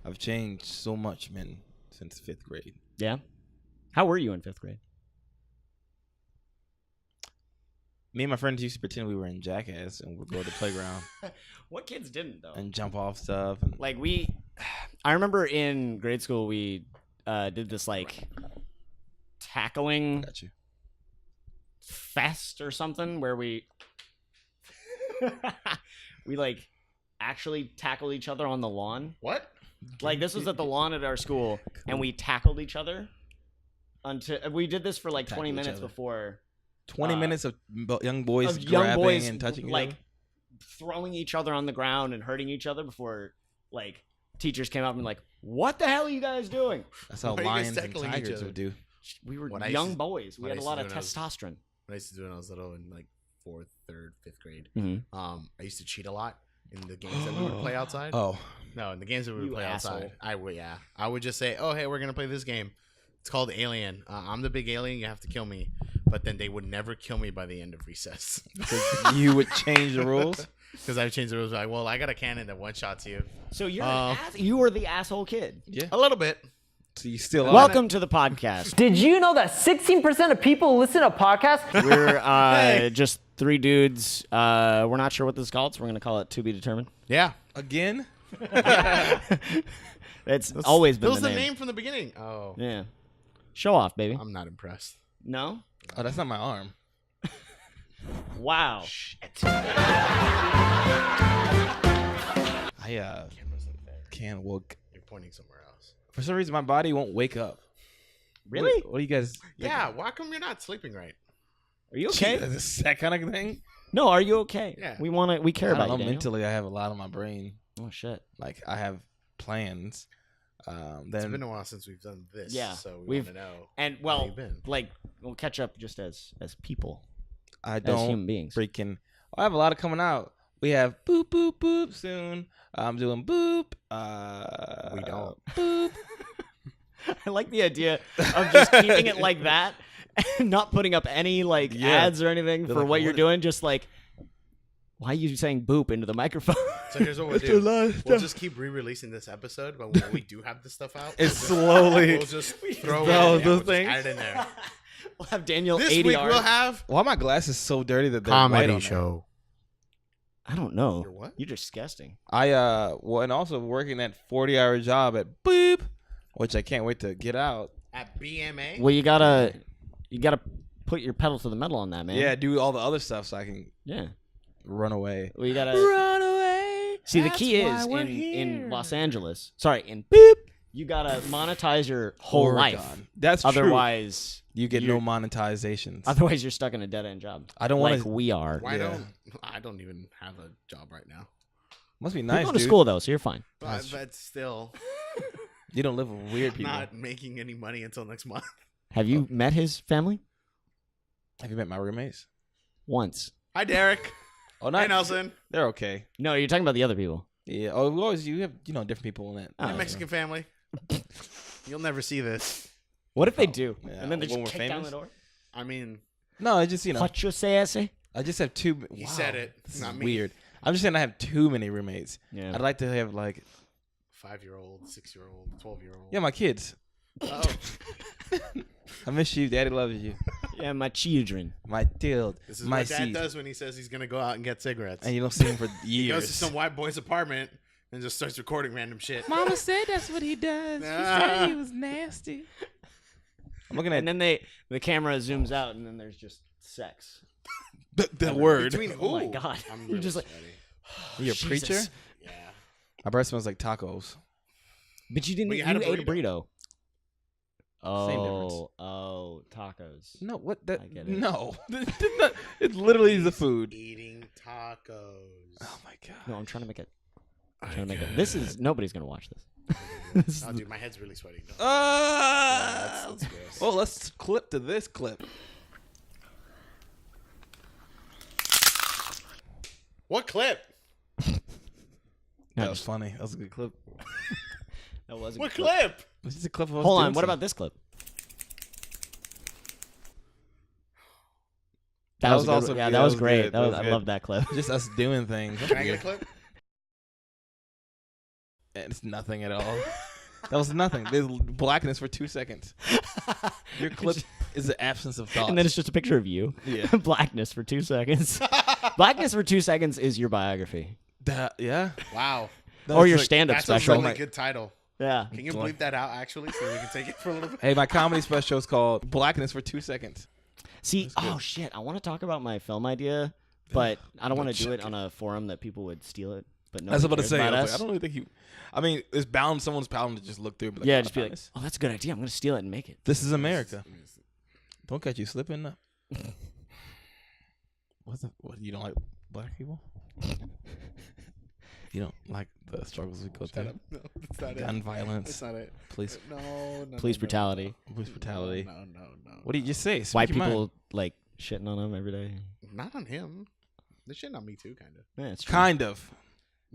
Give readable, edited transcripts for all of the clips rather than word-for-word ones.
I've changed so much, man, since 5th grade. Yeah. How were you in 5th grade? Me and my friends used to pretend we were in Jackass and would go to the playground What kids didn't though? and jump off stuff. And Like I remember in grade school we did this like tackling got you. fest or something where we like actually tackled each other on the lawn. What? Like this was at the lawn at our school, and we tackled each other until we did this for like 20 Tackle each minutes other. before 20 minutes of young boys of young grabbing boys and touching each like other? throwing each other on the ground and hurting each other before like teachers came out and like, what the hell are you guys doing? That's how Why are you guys lions and tackling each tigers other? would do. We were What I used young to- boys. We what had I a used lot to of do when I was- testosterone. What I used to do when I was little in like 4th, 3rd, 5th grade. Mm-hmm. I used to cheat a lot in the games that we would play outside. Oh, No, in the games that we would You play asshole. outside. I would just say, oh, hey, we're going to play this game. It's called Alien. I'm the big alien. You have to kill me. But then they would never kill me by the end of recess. because you would change the rules? Because I changed the rules. Like, well, I got a cannon that one-shots you. So you're Um, you were the asshole kid. Yeah. A little bit. So you still are. Welcome to the podcast. Did you know that 16% of people listen to podcasts? We're just three dudes. We're not sure what this is called, so we're gonna call it to be determined. Yeah. Again? It's always been That was the the name. name from the beginning. Oh. Yeah. Show off, baby. I'm not impressed. No. Oh, that's not my arm. Wow. I can't woke. You're pointing somewhere else. For some reason, my body won't wake up. Really? What do you guys? Yeah, why come you're not sleeping right? Are you okay? Is that kind of thing? No. Are you okay? Yeah. We care I about don't know. you. Daniel. Mentally, I have a lot on my brain. Oh shit. Like I have plans. It's Then been a while since we've done this. Yeah, So we we've- want to know. And how well, you've been. like we'll catch up just as people, I as don't human beings. freaking. I have a lot of coming out. We have boop boop boop soon. I'm doing boop. We don't. Boop. I like the idea of just keeping it like that and not putting up any like Yeah. ads or anything They're for like, what you're what? doing. Just like, why are you saying boop into the microphone? So here's what we'll It's a do. lot of We'll stuff. just keep re-releasing this episode, but when we do have the stuff out, It's slowly. we'll just throw it throw in. those We'll just things. add it in there. We'll have Daniel This 80 week hours. we'll have Why are my glasses so dirty that they're white on there? I don't know. Your what? You're disgusting. Well, and also working that 40-hour job at Boop, which I can't wait to get out. At BMA. Well, you gotta put your pedal to the metal on that, man. Yeah, do all the other stuff so I can Yeah. run away. Well, you gotta Run away. see. The that's key why is we're in here. Los Angeles. Sorry, in Boop. You gotta monetize your whole life. Oregon. That's true. Otherwise, You get you're- no monetizations. Otherwise, you're stuck in a dead end job. I don't want like to. we are. Why Yeah. don't I don't even have a job right now. Must be You're nice, going to dude. school though, so you're fine. But still You don't live with weird people. not making any money until next month. Have you met his family? Have you met my roommates? Once. Hi Derek. Oh, Hi not. Nelson. They're okay. No, you're talking about the other people. Yeah. Oh, we always you have different people in it. Oh, Hi Mexican family. You'll never see this. What if they do? yeah, And then they when just we're kick down famous? the door? I mean, No, I just What you say, I say? I just have two. he wow, said it. This Not is me. weird. I'm just saying I have too many roommates. Yeah. I'd like to have like 5-year-old, 6-year-old, 12-year-old. yeah, my kids. Oh, I miss you. Daddy loves you. Yeah, my children. My child. this is my what Dad seed. does when he says he's gonna go out and get cigarettes. And you don't see him for He goes to years. some white boy's apartment and just starts recording random shit. Mama said that's what he does. She said he was nasty. I'm looking at And then the camera zooms out, and then there's just sex. the word. Between Oh my who? God. I'm You're really just like- sweaty. You a Jesus. preacher? Yeah. My breath smells like tacos. But you didn't. But You you had a ate a burrito. Same difference. Oh, tacos. No, what? That? I get it. No, it's literally the food. Eating tacos. Oh my god. No, I'm trying to make it. I'm trying to make it. This is nobody's gonna watch this. This is Oh, dude, my head's really sweaty. No. Ah! that's gross. Well, let's clip to this clip. What clip? No, That was just- funny. That was a good clip. that was a What good clip? This is a clip of us Hold on. doing What some- about this clip? That That was was, a good also one. Yeah, good. that That was was great. good. That That was, was I good. love that clip. Just us doing things. Can I get a clip? It's nothing at all. That was nothing. There's blackness for 2 seconds. Your clip is the absence of thought. And then it's just a picture of you. Yeah. Blackness for 2 seconds. Blackness for 2 seconds is your biography. Yeah. Wow. Or your like- stand-up That's a special. really good title. Yeah. Can you bleep that out, actually, so we can take it for a little bit? Hey, my comedy special is called Blackness for 2 seconds. See, oh shit, I want to talk about my film idea, but I don't want to do it on a forum that people would steal it. But no, That's what I was about to say. about I, was us. like, I don't really think you. I mean, it's bound. Someone's bound to just look through. And be like, Yeah, "Oh, just be like, nice. oh, that's a good idea. I'm gonna steal it and make it. This is America. Don't catch you slipping. What? You don't like black people? You don't like the struggles we go Shut through? up. No, that's not Gun it. violence, That's not it. police, No. Police brutality. police brutality. No. What do you just say? Speak White your mind. people like shitting on them every day. Not on him. They're shitting on me too, kind of. Yeah, it's true. Kind of.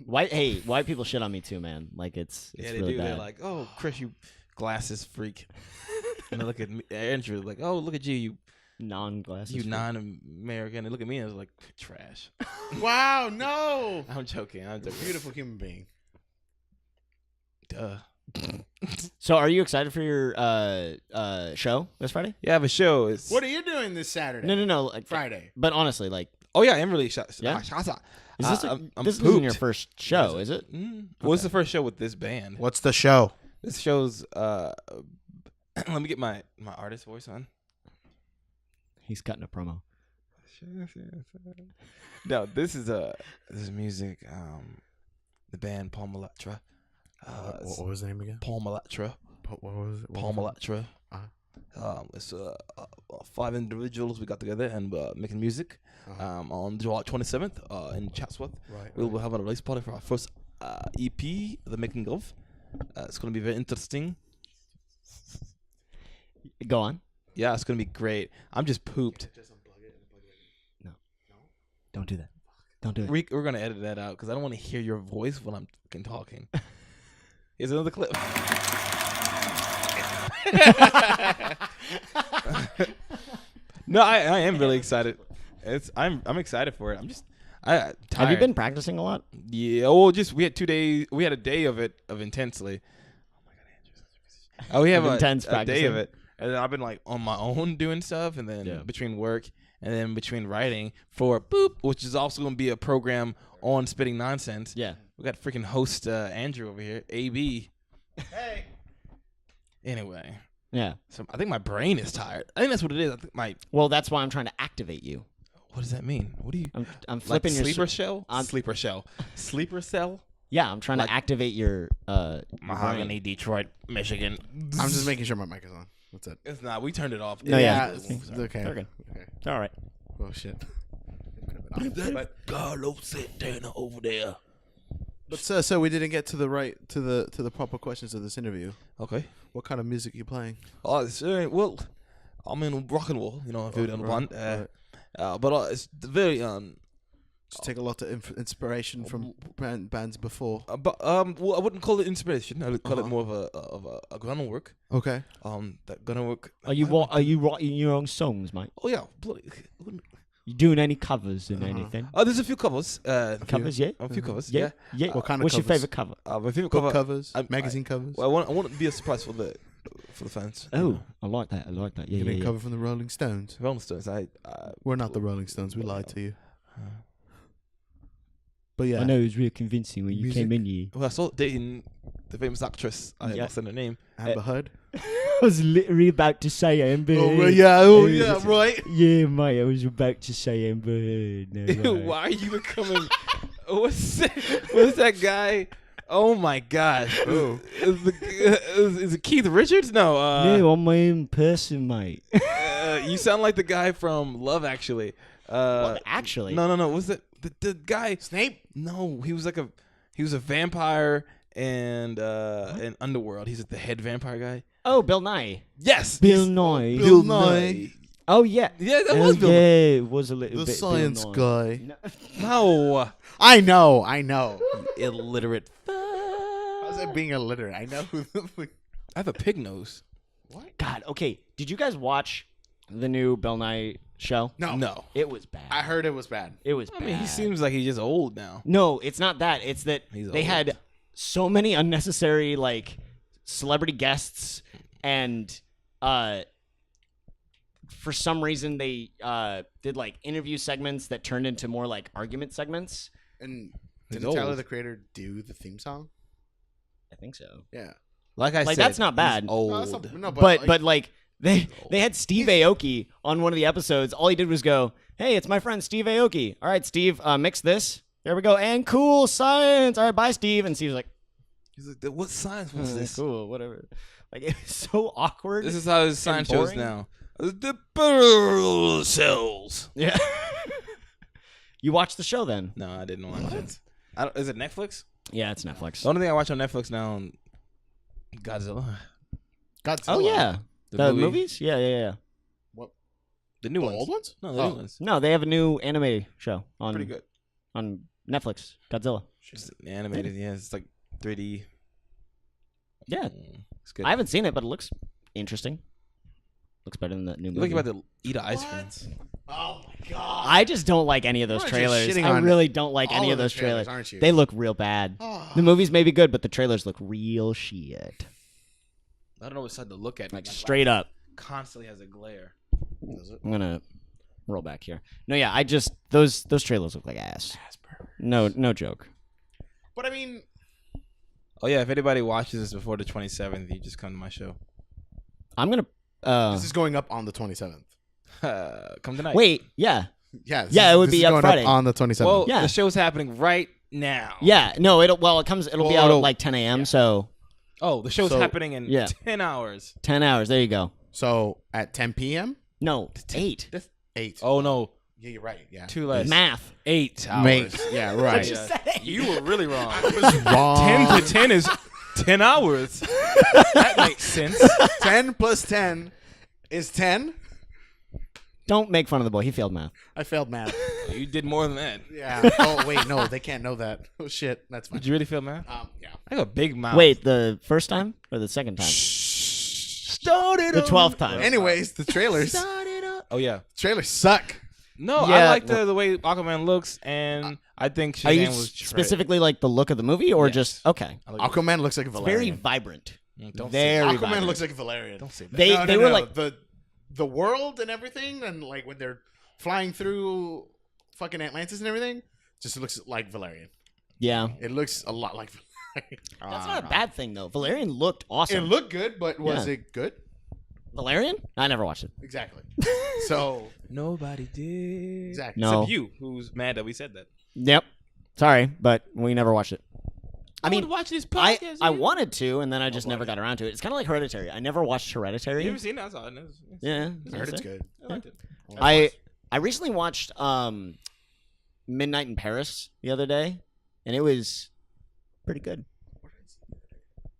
White people shit on me too, man. Like it's Yeah, they really do. bad. They're like, "Oh, Chris, you glasses freak." And they look at me, Andrew, like, "Oh, look at you, you non-glasses. you freak. non-American." They look at me and it's like, "Trash." Wow, no. I'm joking. I'm joking. Beautiful human being. Duh. So, are you excited for your show this Friday? Yeah, I have a show. It's What are you doing this Saturday? No. Like, Friday. But honestly, like, Oh yeah, I am really shot. Yeah? Is is this I'm this isn't your pooped. first show, is it? Well, it's the first show with this band. What's the show? This show's let me get my artist voice on. He's cutting a promo. No, this is music. The band Palmalatra. What was the name again? Palmalatra. What was it? Palmalatra. It's 5 individuals we got together and making music. On July 27th in Chatsworth, we'll be having a release party for our first EP, The Making of. It's going to be very interesting. Go on. Yeah, it's going to be great. I'm just pooped. Don't do that. Don't do it. We're going to edit that out because I don't want to hear your voice when I'm fucking talking. Here's another clip. No, I am really excited. I'm excited for it. I'm just tired. Have you been practicing a lot? Yeah. Oh, just we had 2 days. We had a day of it intensely. Oh my god, Andrew's Oh, we have Intense a day practicing. of it, and then I've been like on my own doing stuff, and then Yeah. between work and then between writing for Boop, which is also going to be a program on Spitting Nonsense. Yeah. We got freaking host Andrew over here, AB. Hey. Anyway, Yeah. so I think my brain is tired. I think that's what it is. I think my Well, that's why I'm trying to activate you. what does that mean? What do you I'm like flipping your sleeper shell? I'm- Sleeper shell. Sleeper cell. Yeah, I'm trying like- to activate your Mahogany, Detroit, Michigan. I'm just making sure my mic is on. What's it? It's not. We turned it off. No, yeah. Okay. They're good. Okay. All right. Oh shit. But Carlos Santana over there. But so we didn't get to the proper questions of this interview. Okay. What kind of music are you playing? Oh, it's, well, I'm in rock and roll. You know, if you don't want. But it's very Just take a lot of inspiration from bands before. well, I wouldn't call it inspiration. I would call it Uh-huh. more of a groundwork. Okay. That groundwork. Are you writing your own songs, mate? Oh yeah. Bloody, You doing any covers and anything? oh, there's a few covers. Covers, yeah. A few covers. Yeah. Yeah. Yeah. What kind of What's your covers? favorite cover? My favorite Book cover. covers, I- magazine covers. Well, I want it to be a surprise for the fans. Oh, I like that. Yeah, You yeah, mean yeah. cover from the Rolling Stones? Rolling Stones. We're not the Rolling Stones. We lied to you. But yeah. I know it was real convincing when you Music. came in here. Well, I saw it dating the famous actress. I Yeah. lost her name. Amber Heard. I was literally about to say Amber Heard. right. Yeah, mate, I was about to say Amber Heard. No, way. Why are you becoming? What's that guy? Oh my gosh! Is it Keith Richards? No. No, I'm my own person, mate. You sound like the guy from Love Actually. Actually, No. Was it the guy? Snape. No, he was a vampire and in Underworld. He's the head vampire guy. Oh, Bill Nye. Yes, Bill he's- Nye. Bill Nye. Oh yeah. Yeah, that was Bill. Yeah, it was a little The bit. science Bill Nye. guy. No, I know. illiterate. How's that being illiterate? I know who the I have a pig nose. God. Okay. Did you guys watch the new Bill Nye show? No. It was bad. I heard it was bad. It was I bad. mean, he seems like he's just old now. No, it's not that. It's that He's they old. had so many unnecessary like celebrity guests, and for some reason they did like interview segments that turned into more like argument segments. And He's didn't Tyler old. the Creator do the theme song? I think so. Yeah. Like I Like, said, that's not bad. he's No, old. that's not- no, But like they had Steve Aoki on one of the episodes. All he did was go, "Hey, it's my friend Steve Aoki. All right, Steve, mix this. There we go. And cool science. All right, bye, Steve." And Steve's like, He's like, what science was this? "Cool, whatever." Like it was so awkward. This is how his science shows boring. now. The pearl cells. Yeah. You watched the show then? No, I didn't watch it. Is it Netflix? Yeah, it's Netflix. The only thing I watch on Netflix now, Godzilla. Godzilla. Oh yeah, the movie. movies. Yeah. The new The ones. old ones? No, the Oh. new ones. No, they have a new anime show on Pretty good. on Netflix. Godzilla. Just animated. Yeah, it's like 3D. Yeah, It's good. I haven't seen it, but it looks interesting. Looks better than the new You're movie. looking about to eat an ice cream. Oh my god. I just don't like any of those You're just trailers. shitting I on really don't like all any of of the those trailers, trailers. aren't you? They look real bad. Oh. The movies may be good, but the trailers look real shit. I don't know what side to look at. Like My straight up. constantly has a glare. Does it? I'm gonna roll back here. No, yeah, I just those trailers look like ass. No joke. But I mean, Oh yeah, if anybody watches this before the 27th, you just come to my show. I'm gonna this is going up on the 27th. Come tonight. wait. Yeah, Yeah. Yeah, it would this be is up going Friday. on the 27th. Well, Yeah. the show's happening right now. yeah. No, it'll be out at it'll- like 10 a.m. So Oh, the show's So- happening in Yeah. 10 hours. 10 hours. There you go. So at 10 p.m. No, 8. 8. Oh no, Yeah, you're right. Yeah. 2 less. Math. 8 hours. Mate. Yeah, right. Yeah. You were really wrong. was wrong. 10 to 10 is 10 hours. That makes sense. 10 plus 10 is 10. Don't make fun of the boy. He failed math. I failed math. You did more than that. Yeah. Oh wait, no, they can't know that. Oh shit, that's fine. Did you really fail math? Yeah. I got a big mouth. Wait, the first time or the second time? Started The 12th time. Anyways, the trailers. Oh yeah. Trailers suck. No, Yeah, I like the way Aquaman looks, and I think Are you Shazam was specifically like the look of the movie or Yes. just okay? I like Aquaman looks like a Very Valerian. vibrant. Don't say Very Aquaman vibrant. looks like a Valerian. Don't say that. They were like the world and everything, and like when they're flying through fucking Atlantis and everything, just looks like Valerian. yeah. It looks a lot like Valerian. That's not a bad thing though. Valerian looked awesome. It looked good, but was Yeah. it good? Valerian? I never watched it. Exactly. So Nobody did. exactly. No. Except you, who's mad that we said that. Yep. Sorry, but we never watched it. I would mean, watch this I podcast. wanted to, and then I just never got around to it. It's kind of like Hereditary. I never watched Hereditary. You ever seen that? I saw it. Yeah, I heard it's good. I liked it. I recently watched Midnight in Paris the other day, and it was pretty good.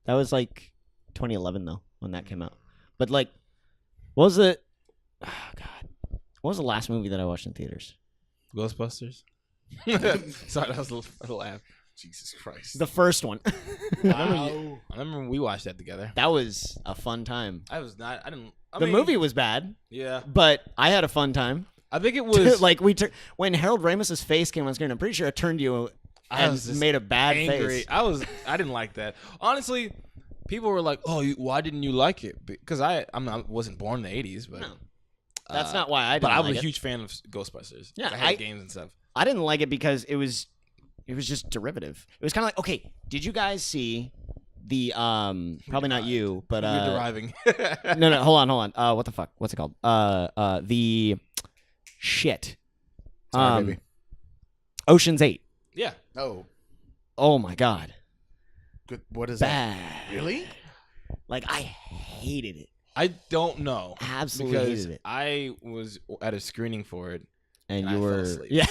That was like 2011 though when that came out. But like, what was the? Oh God, what was the last movie that I watched in theaters? Ghostbusters. Sorry, that was a laugh. Jesus Christ. The first one. Wow. I remember when we watched that together. That was a fun time. I was not. I didn't. I The mean, movie was bad, Yeah, but I had a fun time. I think it was Like when Harold Ramis's face came on screen, I'm pretty sure it turned you I and was just made a bad angry. face. I didn't like that. Honestly, people were like, "Oh, why didn't you like it?" Because I wasn't born in the '80s, but No. That's not why I didn't But I like was it. a huge fan of Ghostbusters. Yeah, I had I- games and stuff. I didn't like it because it was just derivative. It was kind of like, okay, did you guys see the probably not you, but You're deriving. no, hold on. What the fuck? What's it called? The shit. Sorry, baby. Ocean's 8. Yeah. Oh, Oh my god. good. What is that? Bad. Really? Like I hated it. I don't know. Absolutely Because hated it. I was at a screening for it. And I you fell were asleep. yeah.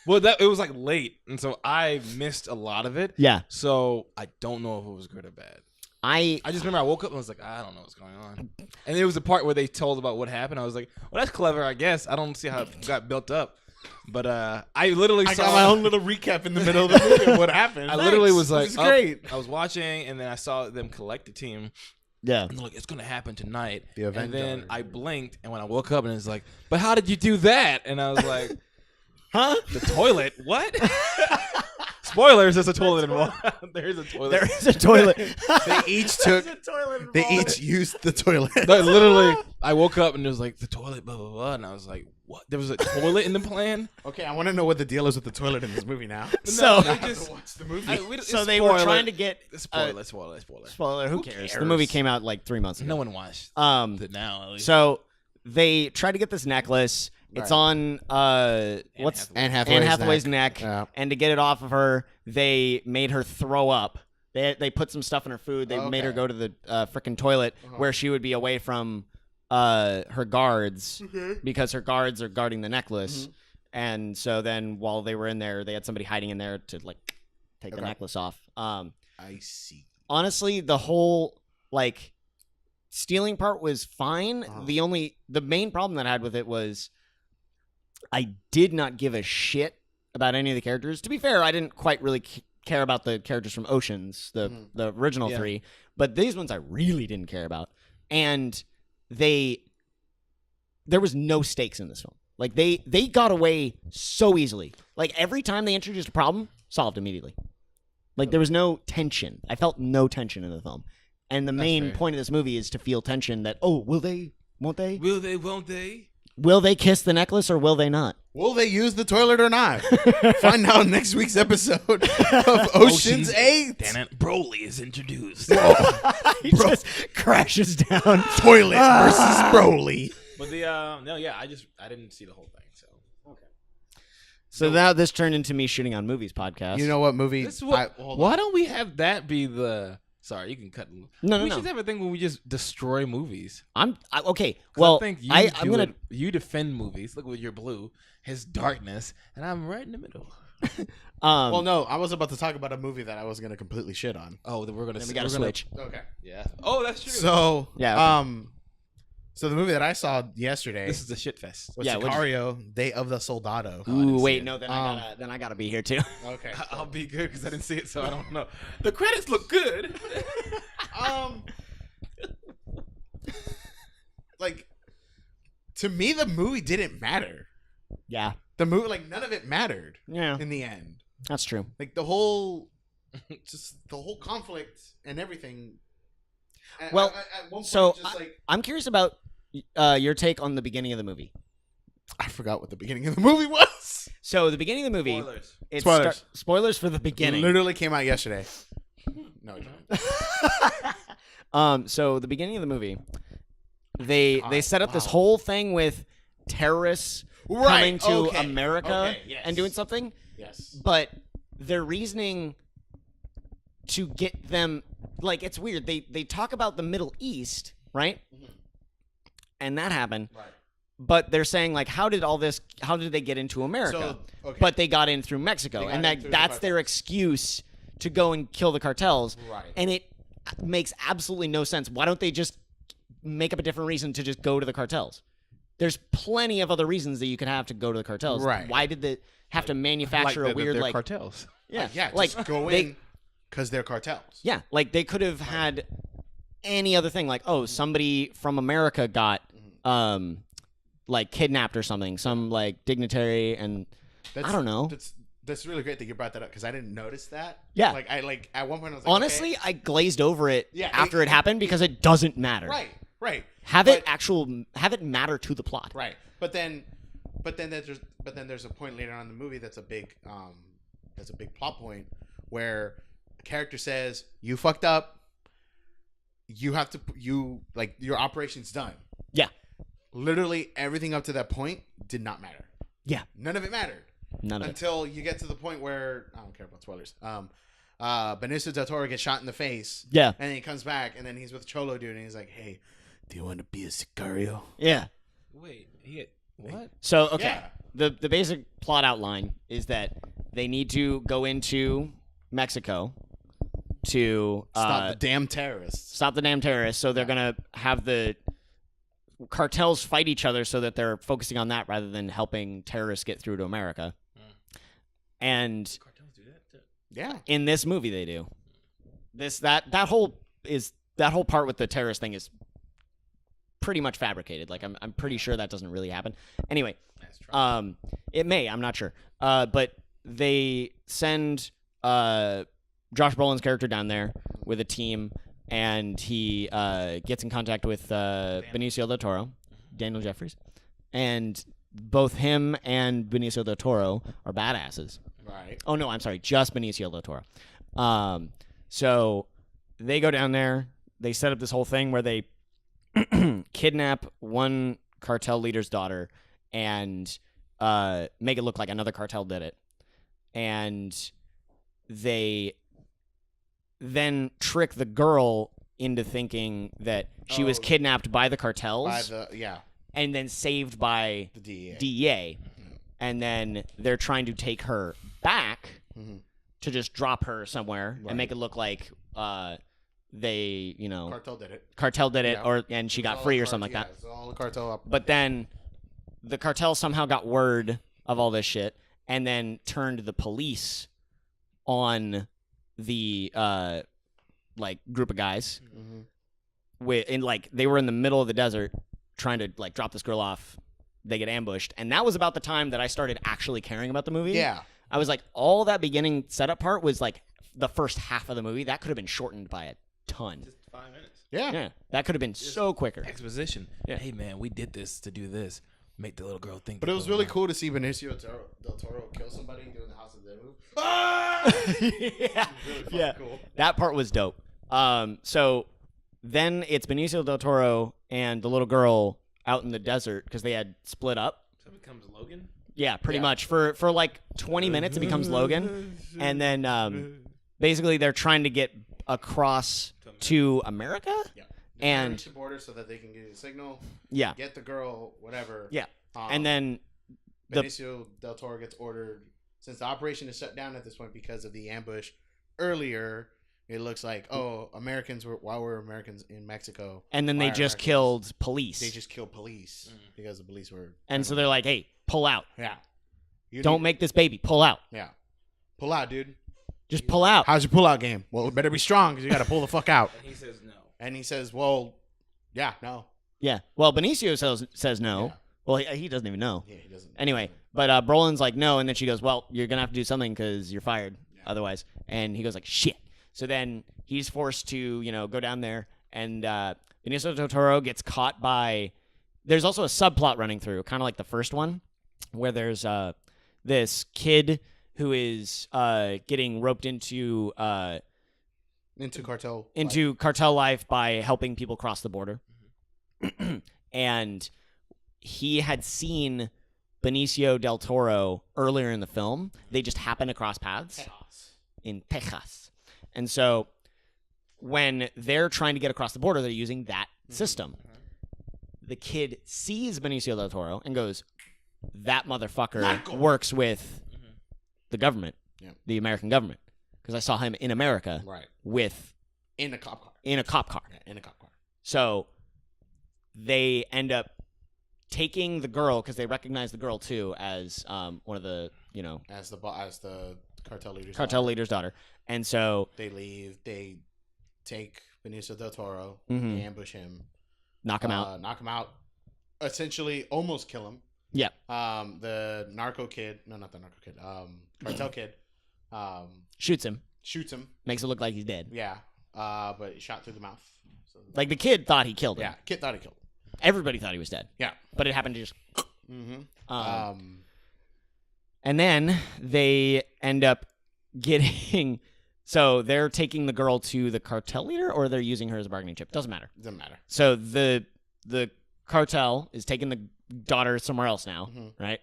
Well, it was like late, and so I missed a lot of it. Yeah. So I don't know if it was good or bad. I I just remember I woke up and was like, I don't know what's going on. And there was a part where they told about what happened. I was like, well, that's clever, I guess. I don't see how it got built up. But I literally I saw got my own little recap in the middle of the movie of what happened. I literally was like, This is up, great. I was watching, and then I saw them collect the team. yeah. And they're like, it's going to happen tonight. The and Avenger. then I blinked, and when I woke up, and it's like, but how did you do that? And I was like, Huh? the toilet? What? Spoilers. There's a toilet involved. There's a toilet. There is a toilet. They each took. They each used the toilet. No, literally, I woke up and it was like the toilet, blah blah blah, and I was like, "What? There was a toilet in the plan?" Okay, I want to know what the deal is with the toilet in this movie now. So- I have to watch the movie. So they were trying to get spoiler. spoiler. Who cares? The movie came out like 3 months ago. No one watched it now. At least. So they try to get this necklace. It's on what's Anne Anne Hathaway's neck, Yeah. and to get it off of her, they made her throw up. They put some stuff in her food. They made her go to the frickin' toilet where she would be away from her guards because her guards are guarding the necklace. And so then while they were in there, they had somebody hiding in there to like take the necklace off. I see. Honestly, the whole like stealing part was fine. The main problem that I had with it was I did not give a shit about any of the characters. To be fair, I didn't quite really care about the characters from Oceans, the original three, but these ones I really didn't care about. And there was no stakes in this film. Like they got away so easily. Like every time they introduced a problem, solved immediately. Like there was no tension. I felt no tension in the film. And the main point of this movie is to feel tension that, oh, will they? Won't they? Will they? Won't they? Will they kiss the necklace or will they not? Will they use the toilet or not? Find out next week's episode of Ocean's 8. Damn it, Broly is introduced. He just crashes down. Toilet versus Broly. But I didn't see the whole thing. So So now this turned into me shitting on movies podcast. You know what movie? why don't we have that be the? Sorry, you can cut. No. We should have a thing where we just destroy movies. Okay. 'Cause Well, I think I'm gonna. you defend movies. Look with your blue, his darkness, and I'm right in the middle. Well, no, I was about to talk about a movie that I was going to completely shit on. Oh, then we're gonna. we gotta switch. Okay. Yeah. Oh, that's true. So, Yeah, okay. So the movie that I saw yesterday This is the shit fest. was Yeah, Sicario, Day of the Soldado. Ooh, wait, no. Then Um, I gotta be here too. Okay. I'll be good because I didn't see it, so I don't know. The credits look good. Like, to me, the movie didn't matter. Yeah, The movie, like, none of it mattered yeah, in the end. that's true. Like, the whole conflict and everything. Well, at one point, so just like, I'm curious about your take on the beginning of the movie. I forgot what the beginning of the movie was. So the beginning of the movie, Spoilers. Spoilers. Spoilers for the beginning. Literally came out yesterday. No, it didn't. So the beginning of the movie, they set up this whole thing with terrorists coming to okay, America okay, yes. and doing something, Yes. but their reasoning to get them, like, it's weird. They talk about the Middle East, right? And that happened. Right. But they're saying, like, how did they get into America? So, okay. But they got in through Mexico, They got and in through the that's their excuse to go and kill the cartels. Right. And it makes absolutely no sense. Why don't they just make up a different reason to just go to the cartels? There's plenty of other reasons that you could have to go to the cartels. Right. Why did they have to manufacture a weird, like, cartels? yeah, Yeah, like just go they, in because they're cartels. yeah, like they could have had any other thing, like, oh, somebody from America got like kidnapped or something, some like dignitary, and I don't know. That's really great that you brought that up because I didn't notice that. Yeah. Like at one point I was like, Honestly, okay. I glazed over it Yeah, after it happened because it doesn't matter. Right. Have But- it matter to the plot. Right. But then there's a point later on in the movie that's a big plot point where a character says, "You fucked up. You have to your operation's done." Yeah. Literally everything up to that point did not matter. Yeah. None of it mattered. None of it. Until you get to the point where I don't care about spoilers. Benicio del Toro gets shot in the face. Yeah. And then he comes back and then he's with Cholo dude and he's like, "Hey, do you want to be a Sicario?" Yeah. Wait, what? So okay, Yeah. the basic plot outline is that they need to go into Mexico to Stop the damn terrorists. stop the damn terrorists. So they're gonna have the cartels fight each other so that they're focusing on that rather than helping terrorists get through to America. And Cartels do that too. Yeah. in this movie, they do that whole part with the terrorist thing is pretty much fabricated. Like I'm pretty sure that doesn't really happen. Anyway, That's true. it may. I'm not sure. But they send Josh Brolin's character down there with a team, and he gets in contact with Benicio del Toro, Daniel Jeffries, and both him and Benicio del Toro are badasses. Right. Oh no, I'm sorry, just Benicio del Toro. So they go down there. They set up this whole thing where they kidnap one cartel leader's daughter and make it look like another cartel did it. And they then trick the girl into thinking that she was kidnapped by the cartels. And then saved by the DEA. Mm-hmm. And then they're trying to take her back to just drop her somewhere and make it look like they, cartel did it, and she got free or something like that. It's all the cartel up. But then the cartel somehow got word of all this shit and then turned the police on the group of guys. They were in the middle of the desert trying to drop this girl off. They get ambushed, and that was about the time that I started actually caring about the movie. Yeah, I was like, all that beginning setup part was like the first half of the movie. That could have been shortened by a ton. Just 5 minutes. Yeah, that could have been so quicker. Exposition. Yeah. Hey man, we did this to do this. Make the little girl think. But it was really cool to see Benicio del Toro kill somebody doing the House of the Dead move. Ah! Yeah, cool. That part was dope. So then it's Benicio del Toro and the little girl out in the desert because they had split up. So it becomes Logan? Yeah, pretty much. For like 20 minutes, it becomes Logan. And then basically they're trying to get across to America. Yeah. And reach the border so that they can get a signal. Yeah. Get the girl, whatever. Yeah. And then Benicio del Toro gets ordered, since the operation is shut down at this point because of the ambush earlier. It looks like, Americans were Americans in Mexico. And then they just killed police. They just killed police because the police were. And so they're like, hey, pull out. Yeah. Don't make this baby. Pull out. Yeah. Pull out, dude. Just pull out. How's your pull out game? Well, it better be strong because you got to pull the fuck out. And he says no. And he says, well, yeah, no. Yeah. Well, Benicio says no. Yeah. Well, he doesn't even know. Yeah, he doesn't. Anyway, but Brolin's like, no. And then she goes, well, you're going to have to do something because you're fired otherwise. And he goes like, shit. So then he's forced to, go down there, and Benicio del Toro gets caught by. There's also a subplot running through, kind of like the first one, where there's this kid who is getting roped into cartel life by helping people cross the border, and he had seen Benicio del Toro earlier in the film. They just happened to cross paths in Texas. And so when they're trying to get across the border, they're using that system. The kid sees Benicio del Toro and goes, that motherfucker works with the government, the American government. Because I saw him in America in a cop car. In a cop car. Yeah, in a cop car. So they end up taking the girl, because they recognize the girl too as one of the, as the cartel leader's daughter. And so they leave. They take Benicio del Toro. They ambush him. Knock him out. Essentially, almost kill him. Yeah. The narco kid. No, not the narco kid. Cartel kid. Shoots him. Makes it look like he's dead. Yeah. But he shot through the mouth. So, like the kid thought he killed him. Yeah. Kid thought he killed him. Everybody thought he was dead. Yeah. But it happened to just. And then they end up getting. So they're taking the girl to the cartel leader, or they're using her as a bargaining chip. Doesn't matter. So the cartel is taking the daughter somewhere else now, right?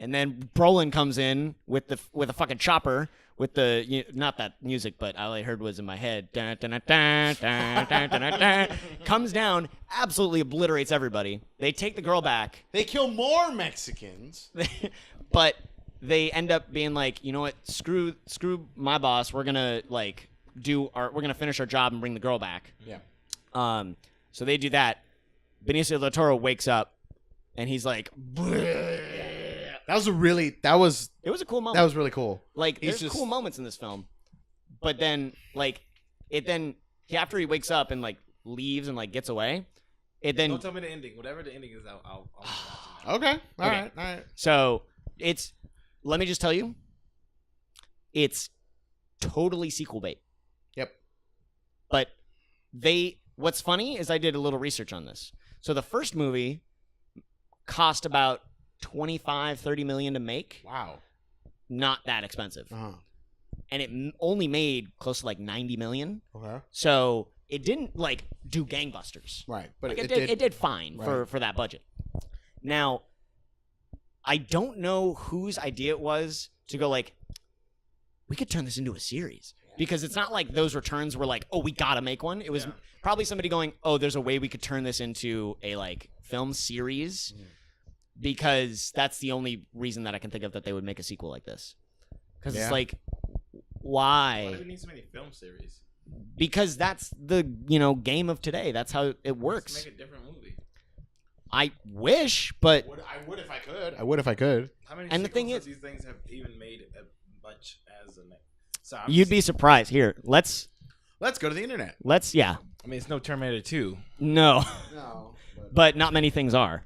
And then Brolin comes in with a fucking chopper with the not that music, but all I heard was in my head. Dun, dun, dun, dun, dun, dun, dun, dun, dun. Comes down, absolutely obliterates everybody. They take the girl back. They kill more Mexicans, but. They end up being like, you know what? Screw my boss. We're gonna we're gonna finish our job and bring the girl back. Yeah. So they do that. Benicio del Toro wakes up, and he's like, It was a cool moment. That was really cool. There's cool moments in this film, but then after he wakes up and leaves and gets away, don't tell me the ending. Whatever the ending is, I'll okay. All right. So let me just tell you, it's totally sequel bait. Yep. But what's funny is I did a little research on this. So the first movie cost about 25, 30 million to make. Wow. Not that expensive. Uh-huh. And it only made close to like 90 million. Okay. So it didn't like do gangbusters. Right. But Like, it did fine Right. for that budget. Now, I don't know whose idea it was to go like, we could turn this into a series. Because it's not like those returns were like, oh, we gotta make one. It was probably somebody going, oh, there's a way we could turn this into a like film series. Because that's the only reason that I can think of that they would make a sequel like this. Because it's like, why? Why do we need so many film series? Because that's the game of today. That's how it works. Let's make a different movie. I wish, but I would if I could. I would if I could. How many And the thing sequels is- of these things have even made as much as the next? So you'd be surprised. Here, let's Let's go to the internet. yeah. I mean, it's no Terminator 2. No, No. but not many things are.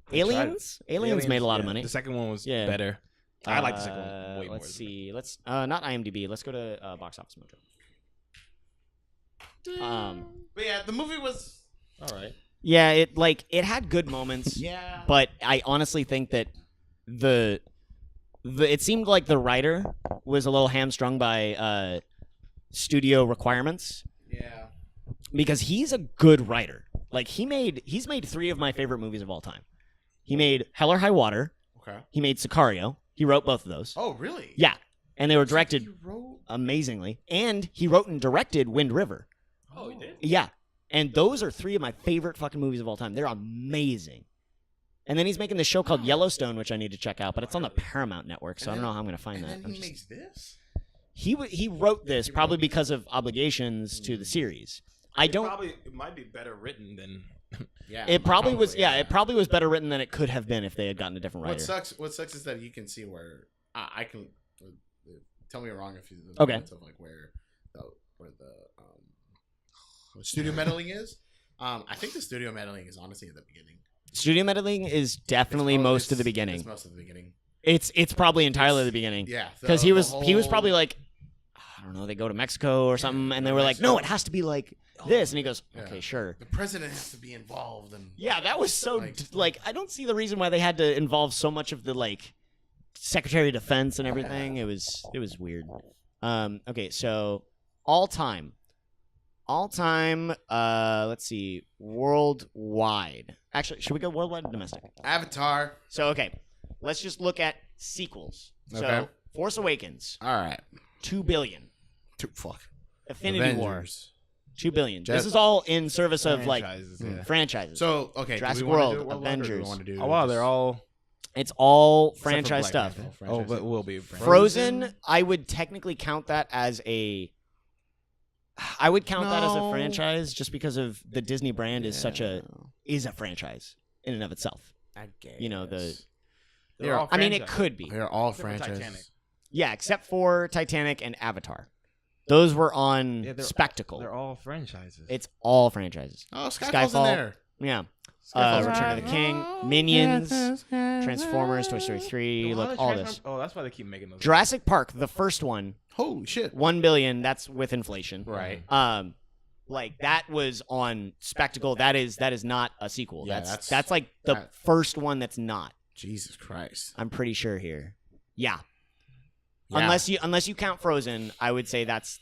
They tried. Aliens made a lot of yeah, money. The second one was Yeah. better. I like the second one way more. Let's see. Let's not IMDb. Let's go to Box Office Mojo. But yeah, the movie was. All right. Yeah, it had good moments. Yeah. But I honestly think that it seemed like the writer was a little hamstrung by studio requirements Yeah. because he's a good writer. Like he's made 3 of my favorite movies of all time. He made Hell or High Water. Okay. He made Sicario. He wrote both of those. Oh, really? Yeah, and they were directed You wrote. amazingly. And he wrote and directed Wind River. Oh, he did? Yeah, and those are 3 of my favorite fucking movies of all time. They're amazing. And then he's making this show called Yellowstone, which I need to check out, but it's on the Paramount Network, so I don't know how I'm going to find that. And I'm then he just- makes this. He wrote this probably because of obligations to the series. It might be better written than. Yeah. It probably was. Yeah, it probably was better written than it could have been if they had gotten a different writer. What sucks is that you can see where I can. Tell me wrong if you. Okay. Of like where the studio meddling is. I think the studio meddling is honestly at the beginning. Studio meddling is definitely most of the beginning. It's most of the beginning. It's probably entirely the beginning. Yeah. Because the he was whole- probably like, I don't know, they go to Mexico or something, and they were like, no, it has to be like this, and he goes, Yeah. okay, sure. The president has to be involved, and Yeah, that was so Like- I don't see the reason why they had to involve so much of the like Secretary of Defense and everything. It was weird. Okay, so all time. Let's see, worldwide. Actually, should we go worldwide or domestic? Avatar. So okay, let's just look at sequels. So Okay. Force Awakens, All right. 2 billion. Fuck. Infinity War, Avengers. 2 billion. Jet- this is all in service of Franchises, like yeah. franchises. So okay. Jurassic do we wanna World, do it worldwide, or do we Avengers. wanna do Oh wow, just- they're all It's all except for franchise Black stuff. Panther. Franchise Oh, but stuff. will be franchise. Frozen, I would technically count that as a. I would count that as a No. franchise just because of the Disney brand is a franchise in and of itself. I guess. You know, the- They're all I mean, it franchise. could be. They're all Except for franchises. Titanic. Yeah, except for Titanic and Avatar. Those were on Yeah, Spectacle. They're all franchises. It's all franchises. Oh, Skyfall's in Skyfall. there. Yeah. Skyfall's Return of the King, Minions, Transformers, Toy Story 3, Well, look, how all did this. Oh, that's why they keep making those. Jurassic Park, the first one, Holy shit. 1 billion, that's with inflation. Right. Like that was on Spectacle. That is not a sequel. Yeah, that's like the that- first one that's not. Jesus Christ. I'm pretty sure here. Yeah. Yeah. Unless you count Frozen, I would say that's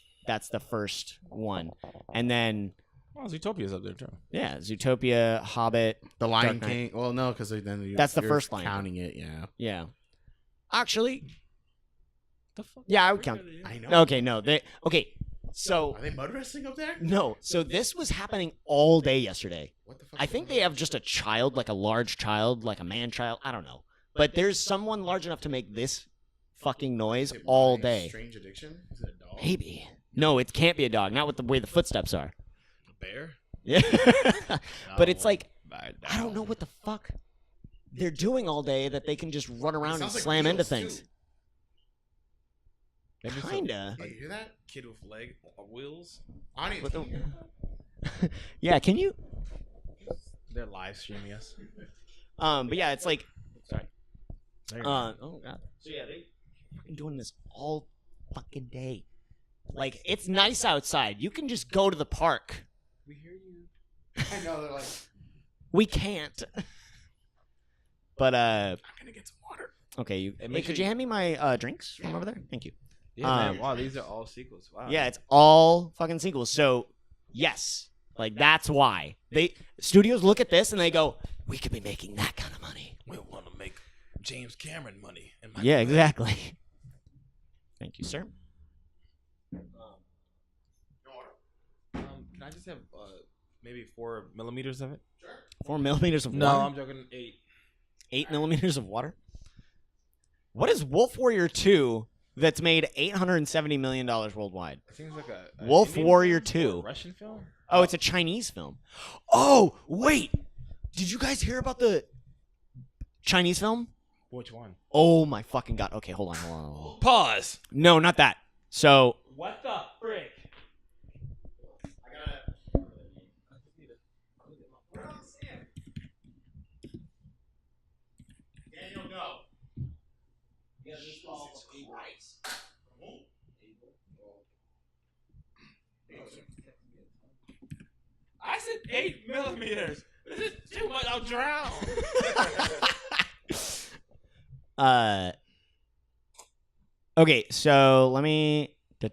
the first one. And then Oh, Zootopia's up there too. yeah, Zootopia, Hobbit. The Lion Dark Knight. King. Well, no, because then That's the you're first Lion counting it. Yeah. Yeah. Actually, The fuck? yeah, I would count. I know. Okay, no. Okay. So Are they mud wrestling up there? no. So this was happening all day yesterday. What the fuck? I think they have just a child, like a large child, like a man child. I don't know. But there's someone large enough to make this fucking noise Is it all my day. Strange addiction. Is it a dog? Maybe. No, it can't be a dog. Not with the way the footsteps are. A bear? Yeah. But it's like, I I don't know what the fuck they're doing all day that they can just run around and sounds like slam into wheels, things. too. Maybe some Kinda. Hey, you hear that? kid with leg wheels. I don't What even the- hear. Yeah, can you? They're live streaming us. But yeah, it's like, sorry. There you go. Oh god. So yeah, they fucking doing this all fucking day. Like, it's nice outside. You can just go to the park. We hear you. I know they're like, We can't. But I'm gonna get some water. okay. And Hey, make could sure you hand me my drinks from over there? Thank you. Yeah, man. Um, Wow, these are all sequels. Wow. Yeah, it's all fucking sequels. So yes, like that's why studios look at this and they go, we could be making that kind of money. We want to make James Cameron money. And Yeah, exactly. Thank you, sir. Can I just have maybe 4 millimeters of it? 4 millimeters of No, water. I'm joking. 8. 8 millimeters of water. What is Wolf Warrior 2 that's made $870 million worldwide? It seems like a Wolf Indian Warrior film or 2. a Russian film. Oh, it's a Chinese film. Oh, wait. Did you guys hear about the Chinese film? Which one? Oh my fucking god. Okay, hold on. Pause. No, not that. So, What the frick? Daniel, no. I said 8 millimeters. This is too much. I'll drown. okay, so let me. Oh,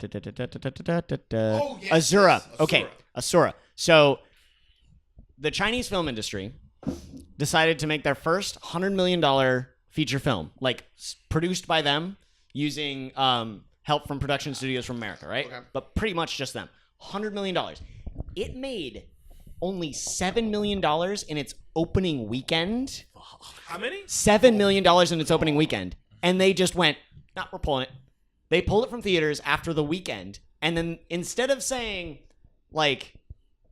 yes, Azura. yes, Okay, Azura. So, the Chinese film industry decided to make their first $100 million feature film, like produced by them using help from production studios from America, right? Okay. But pretty much just them. $100 million. It made only $7 million in its opening weekend. How many? $7 million in its opening weekend. And they just went, nah, we're pulling it. They pulled it from theaters after the weekend. And then instead of saying, like,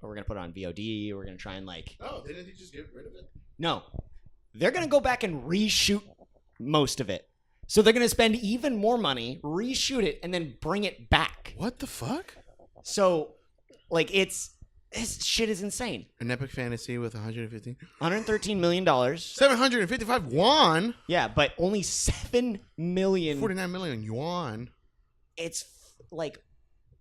oh, we're going to put it on VOD, we're going to try and, like, Oh, didn't he just get rid of it? no. They're going to go back and reshoot most of it. So they're going to spend even more money, reshoot it, and then bring it back. What the fuck? So, like, this shit is insane. An epic fantasy with 115. $113 million. 755 won. Yeah, but only 7 million. 49 million yuan. It's like,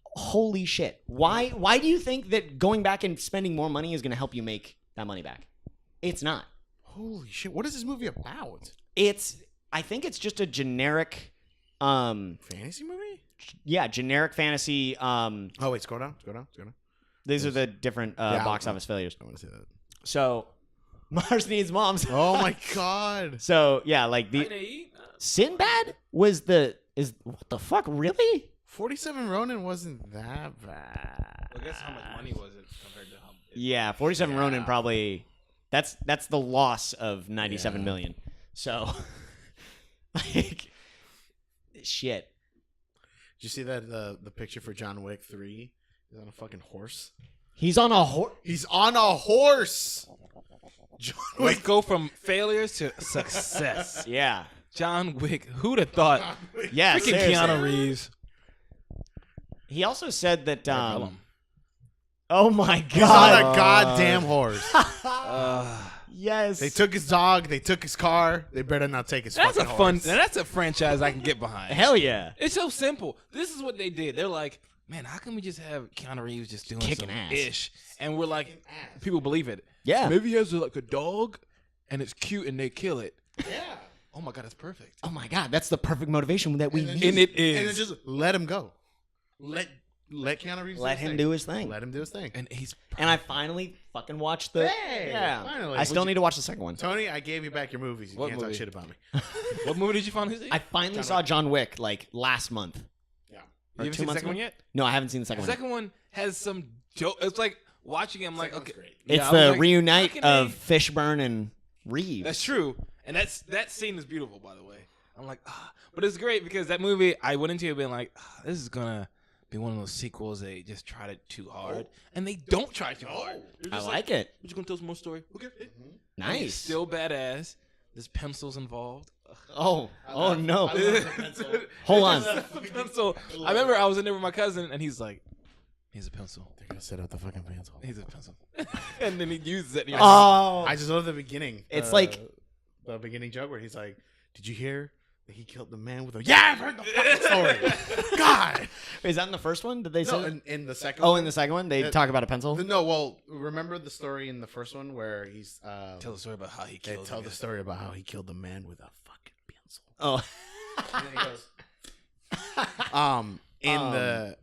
holy shit. Why do you think that going back and spending more money is going to help you make that money back? It's not. Holy shit. What is this movie about? I think it's just a generic Fantasy movie? generic fantasy Oh, wait. Scroll down. these are the different Yeah, box office failures. I want to see that. So Mars Needs Moms. Oh, my God. So, yeah, like the Sinbad was what the fuck, really? 47 Ronin wasn't that bad. I guess how much money was it compared to how? Yeah, 47 Ronin probably that's the loss of 97 million. So like shit. Did you see that the picture for John Wick 3 is on a fucking horse? He's on a horse. He's on a horse. John Let's Wick. go from failures to success. Yeah. John Wick. Who'd have thought? Yeah, Freaking seriously. Keanu Reeves. He also said that Bellum. oh my He's on a god. goddamn horse. Yes. They took his dog. They took his car. They better not take his That's a fucking fun. horse. That's a franchise I can get behind. Hell yeah. It's so simple. This is what they did. They're like, man, how can we just have Keanu Reeves just doing Kicking some ass. ish? And we're like, people believe it. Yeah. Maybe he has like a dog, and it's cute, and they kill it. Yeah. Oh my god, that's perfect. Oh my god, that's the perfect motivation that we And then need. And it And then is. just let him go. Let Keanu Reeves Let him do his thing. Let him do his thing. And he's. And I finally fucking watched the Hey, yeah. finally. I still need to watch the second one. Tony, I gave you back your movies. You What can't movie? talk shit about me. What movie did you finally see? I finally saw John Wick like last month. Yeah. Or you haven't 2 seen the months second one ago? yet? No, I haven't seen the second The one. second one has some joke. It's like watching it. I'm like, Second one's okay, great. It's Yeah, I the was like, reunite how can of Fishburne and Reeves. That's true, and that scene is beautiful, by the way. I'm like, but it's great because that movie I went into it being like, this is gonna be one of those sequels they just tried it too hard, and they don't try too hard. They're I just like it. We're just gonna tell some more story. Okay, Nice. And it's still badass. There's pencils involved. Oh no. I love the pencil. Hold on. Pencil. I remember I was in there with my cousin, and he's like, "He's a pencil. They're gonna set out the fucking pencil. He's a pencil," and then he uses it. And you're Oh. I just love the beginning. It's like- the beginning joke where he's like, "Did you hear he killed the man with a. Yeah, I've heard the fucking story. God, Is that in the first one? Did they say? no, that? in the second. Oh, one, in the second one, they talk about a pencil. No, well, remember the story in the first one where he's Tell the story about how he they killed. tell him. the story about how he killed the man with a fucking pencil. Oh, And then he goes,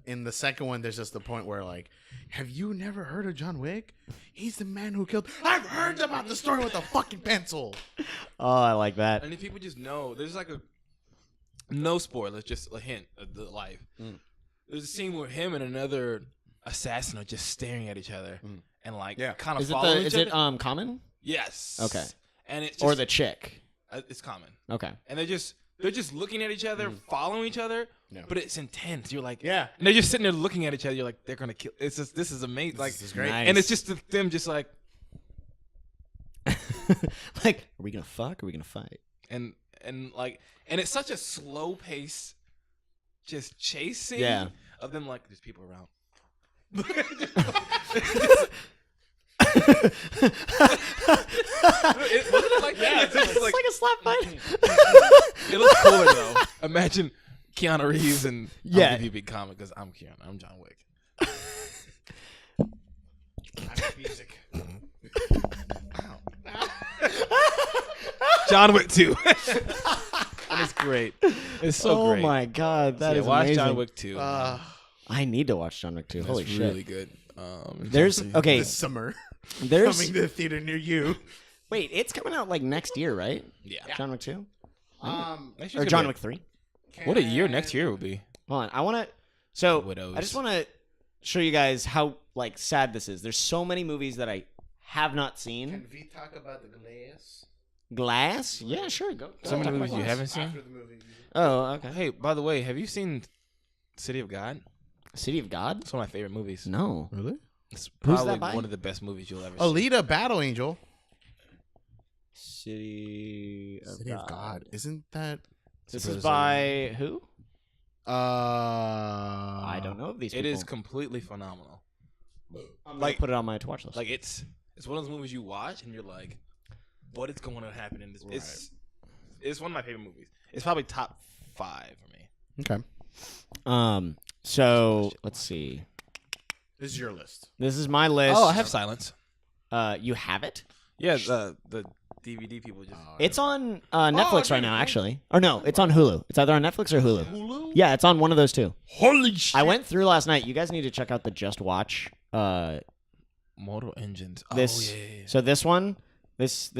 in the second one, there's just the point where like, have you never heard of John Wick? He's the man who killed. I've heard about the story with the fucking pencil. oh, I like that. And if people just know, there's like a no spoilers, just a hint of the life. There's a scene where him and another assassin are just staring at each other and like kind of Is it following each is it other. common Yes. Okay. And it's just, or the chick? it's common. Okay. And they're just looking at each other, following each other, Yeah. but it's intense. You're like, Yeah. and they're just sitting there looking at each other. You're like, they're gonna kill. It's just, this is amazing. Like, This is great. Nice. and it's just them, just like, Like, are we gonna fuck? Or are we gonna fight? and like, and it's such a slow pace, just chasing. Yeah. Of them, like, there's people around. Wasn't it like that? It's just like, a slap fight. it looks cooler though. Imagine Keanu Reeves and Yeah. I'll give you a big comment because I'm Keanu. I'm John Wick. I make music. John Wick 2. And it's great. It's so oh great. my god, that Yeah, is watch amazing. John Wick 2. I need to watch John Wick 2. It's Holy shit. really good. There's okay. This summer, There's coming to the theater near you. wait. It's coming out like next year, right? Yeah. John Wick 2 Next or year's John gonna Wick 3. be- What a year next year will be. Hold on. I want to. So Widows. I just want to show you guys how like sad this is. There's so many movies that I have not seen. Can we talk about the glass? Glass? Yeah, sure. Go. Some talk of the about movies you Glass. haven't seen? After the movie. Oh, okay. Hey, by the way, have you seen City of God? City of God? It's one of my favorite movies. No. Really? It's Who's probably that by? one of the best movies you'll ever see. Alita, Battle Angel. City of City God. of God. Isn't that? This Super is by who? I I don't know of these It people. is completely phenomenal. I'm like- gonna put it on my to watch list. Like it's one of those movies you watch and you're like, what is going to happen in this? It's one of my favorite movies. It's probably top 5 for me. Okay. So let's see. This is your list. This is my list. Oh, I have Silence. You have it? Yeah, the DVD people just. It's on Netflix right now, actually. Or no, it's on Hulu. It's either on Netflix or Hulu. Yeah, it's on one of those two. Holy shit! I went through last night. You guys need to check out the Just Watch. Mortal Engines. This. Oh yeah. So this one, this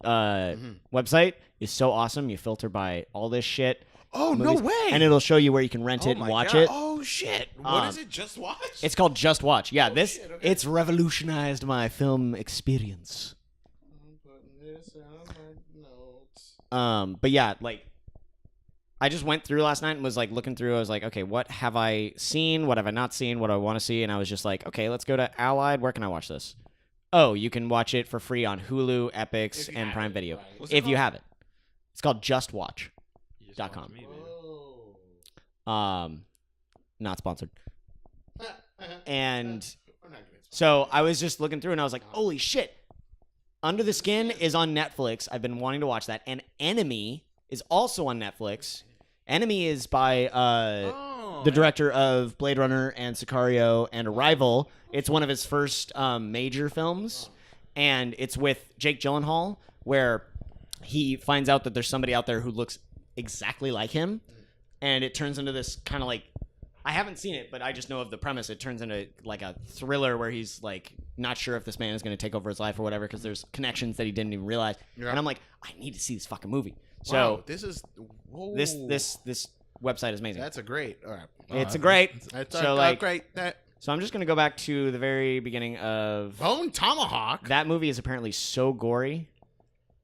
website is so awesome. You filter by all this shit. Oh movies, no way! And it'll show you where you can rent it and my watch God. it. Oh shit! What is it? Just watch. It's called Just Watch. Yeah, this shit, okay. it's revolutionized my film experience. I'm putting this on my notes. But yeah, like I just went through last night and was like looking through. I was like, okay, what have I seen? What have I not seen? What do I want to see? And I was just like, okay, let's go to Allied. Where can I watch this? Oh, you can watch it for free on Hulu, Epix, and Prime Video What's it if you called? have it. It's called JustWatch. .com. Not sponsored. And so I was just looking through and I was like, holy shit. Under the Skin is on Netflix. I've been wanting to watch that. And Enemy is also on Netflix. Enemy is by the director of Blade Runner and Sicario and Arrival. It's one of his first major films. And it's with Jake Gyllenhaal, where he finds out that there's somebody out there who looks exactly like him. And it turns into this kind of like, I haven't seen it, but I just know of the premise. It turns into like a thriller where he's like not sure if this man is going to take over his life or whatever because there's connections that he didn't even realize. Yeah. And I'm like, I need to see this fucking movie. Wow, So this is this website is amazing. That's a great. All right. It's a great. That's So like, great. That so I'm just going to go back to the very beginning of Bone Tomahawk. that movie is apparently so gory.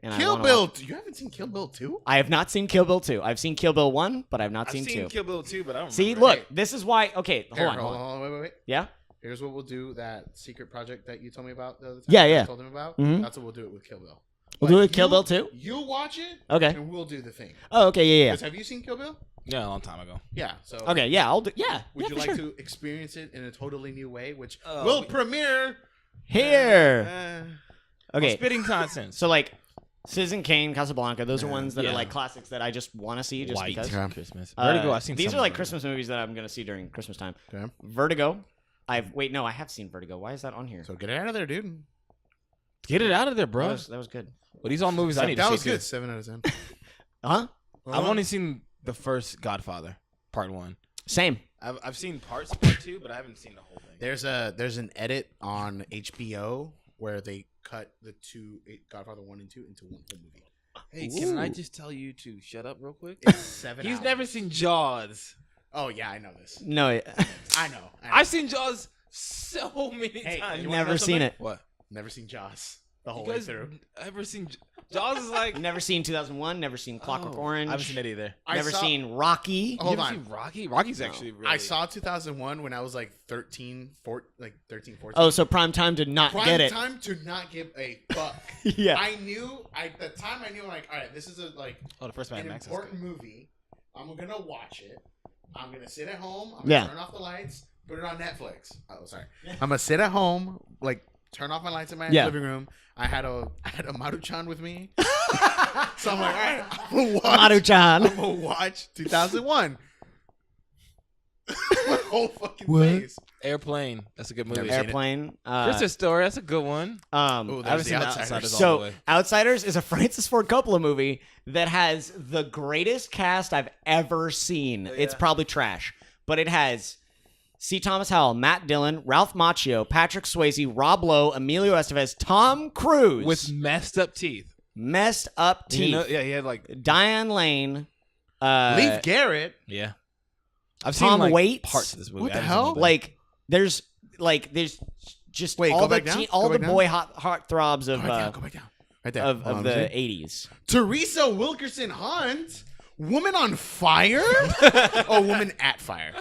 And I Kill wanna Bill. watch- You haven't seen Kill Bill 2? I have not seen Kill Bill 2. I've seen Kill Bill 1, but I've not I've seen 2. Kill Bill 2, but I don't See, remember. look, this is why. Okay, hold on. Wait. Yeah? Here's what we'll do. That secret project that you told me about the other time. Yeah, I yeah. told him about. Mhm. That's what we'll do it with Kill Bill. We'll do it with Kill Bill 2? You watch it. Okay. And we'll do the thing. Oh, okay, yeah. 'Cause have you seen Kill Bill? Yeah, a long time ago. Yeah. So. Okay, yeah, I'll do. Yeah. Would yeah, you for like sure. to experience it in a totally new way, which Oh, will we- premiere Here. uh, Okay. Spitting content. So like, Citizen Kane, Casablanca. Those are ones that Yeah. are like classics that I just want to see just White because. Christmas. Vertigo. I've seen. These some are like of them. Christmas movies that I'm gonna see during Christmas time. Okay. Vertigo. I have seen Vertigo. Why is that on here? So get it out of there, dude. Get it out of there, bro. That was good. Well, these all movies I need That to was see. good. Too. 7 out of 10. Huh? I've only seen the first Godfather, part 1. Same. I've seen parts of part 2, but I haven't seen the whole thing. There's an edit on HBO where they cut the Godfather 1 and 2 into one whole movie. Hey, can I just tell you to shut up real quick? It's 7 He's hours. never seen Jaws. Oh yeah, I know this. No, I know. I've seen Jaws so many Hey, times. you wanna never seen it. What? Never seen Jaws the You whole way guys through. ever seen Jaws? Is like Never seen 2001. Never seen Clockwork Orange. I haven't seen it either. Never seen Rocky. Hold you on. ever seen Rocky? Rocky's actually really. I saw 2001 when I was like 13, 14. Oh, so prime time did not Prime get it. time to not give a fuck. Yeah. I knew at the time like, all right, this is Oh, the first Mad an Max. is important movie. I'm gonna watch it. I'm gonna sit at home. I'm Yeah. gonna turn off the lights. Put it on Netflix. Oh, sorry. I'm gonna sit at home, like turn off my lights in my Yeah. living room. I had a Maruchan with me, so I'm like, all right, I'm gonna watch. Maruchan. I'm gonna watch 2001. My whole fucking What? face. Airplane. That's a good movie. Never seen it. Airplane. Christmas Story. That's a good one. Oh, I haven't there's seen the The Outsiders. Outsiders all the So, way. Outsiders is a Francis Ford Coppola movie that has the greatest cast I've ever seen. It's probably trash, but it has C. Thomas Howell, Matt Dillon, Ralph Macchio, Patrick Swayze, Rob Lowe, Emilio Estevez, Tom Cruise With messed up teeth. messed up teeth, You know, yeah, he had like. Diane Lane, Leif Garrett. Yeah. I've Tom seen like Waits. parts of this movie. What the I haven't hell? seen it. there's just Wait, all go the back down? teen, all Go the back down? boy hot throbs of Go back down. Go back down. Right there. of Hold on, the let me see. 80s. Teresa Wilkerson Hunt, Woman on Fire. Oh, Woman at Fire.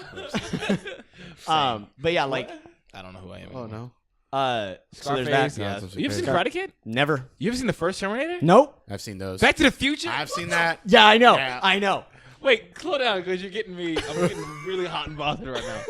But yeah, like I don't know who I am. Oh anymore. no, so there's Scarface. that. Yeah. That's You ever seen okay. Karate Kid? Never. You ever seen the first Terminator? Nope. I've seen those. Back to the Future? I've seen that. Yeah, I know. Yeah. I know. Wait, slow down because you're getting me. I'm getting really hot and bothered right now.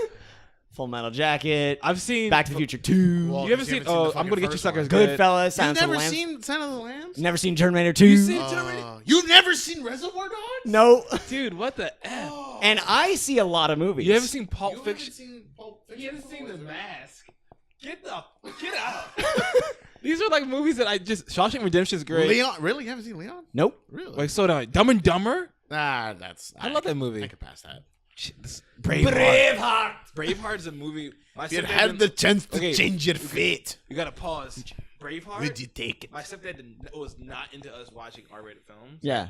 Full Metal Jacket. I've seen Back to the Future 2. Well, You ever 'cause seen? the Oh, fucking I'm gonna get you first suckers. one. Good. Goodfellas. You've Silence of the never Lambs. seen Son of the Lambs? Never seen Terminator 2. You seen Terminator? You've never seen Reservoir Dogs? No. Dude, what the f? And I see a lot of movies. You ever seen Pulp You haven't Fiction? seen Pulp Fiction? He hasn't seen The before? Mask. Get out. These are like movies that I just. Shawshank Redemption is great. Leon? Really? You haven't seen Leon? Nope. Really? Like, slow down. Dumb and Dumber. Nah, that's. I love that movie. I could pass that. Braveheart. Braveheart is a movie. My If you stepdad had didn't- the chance to Okay. change your fate, You gotta pause. Braveheart. would you take it? My stepdad was not into us watching R-rated films. Yeah.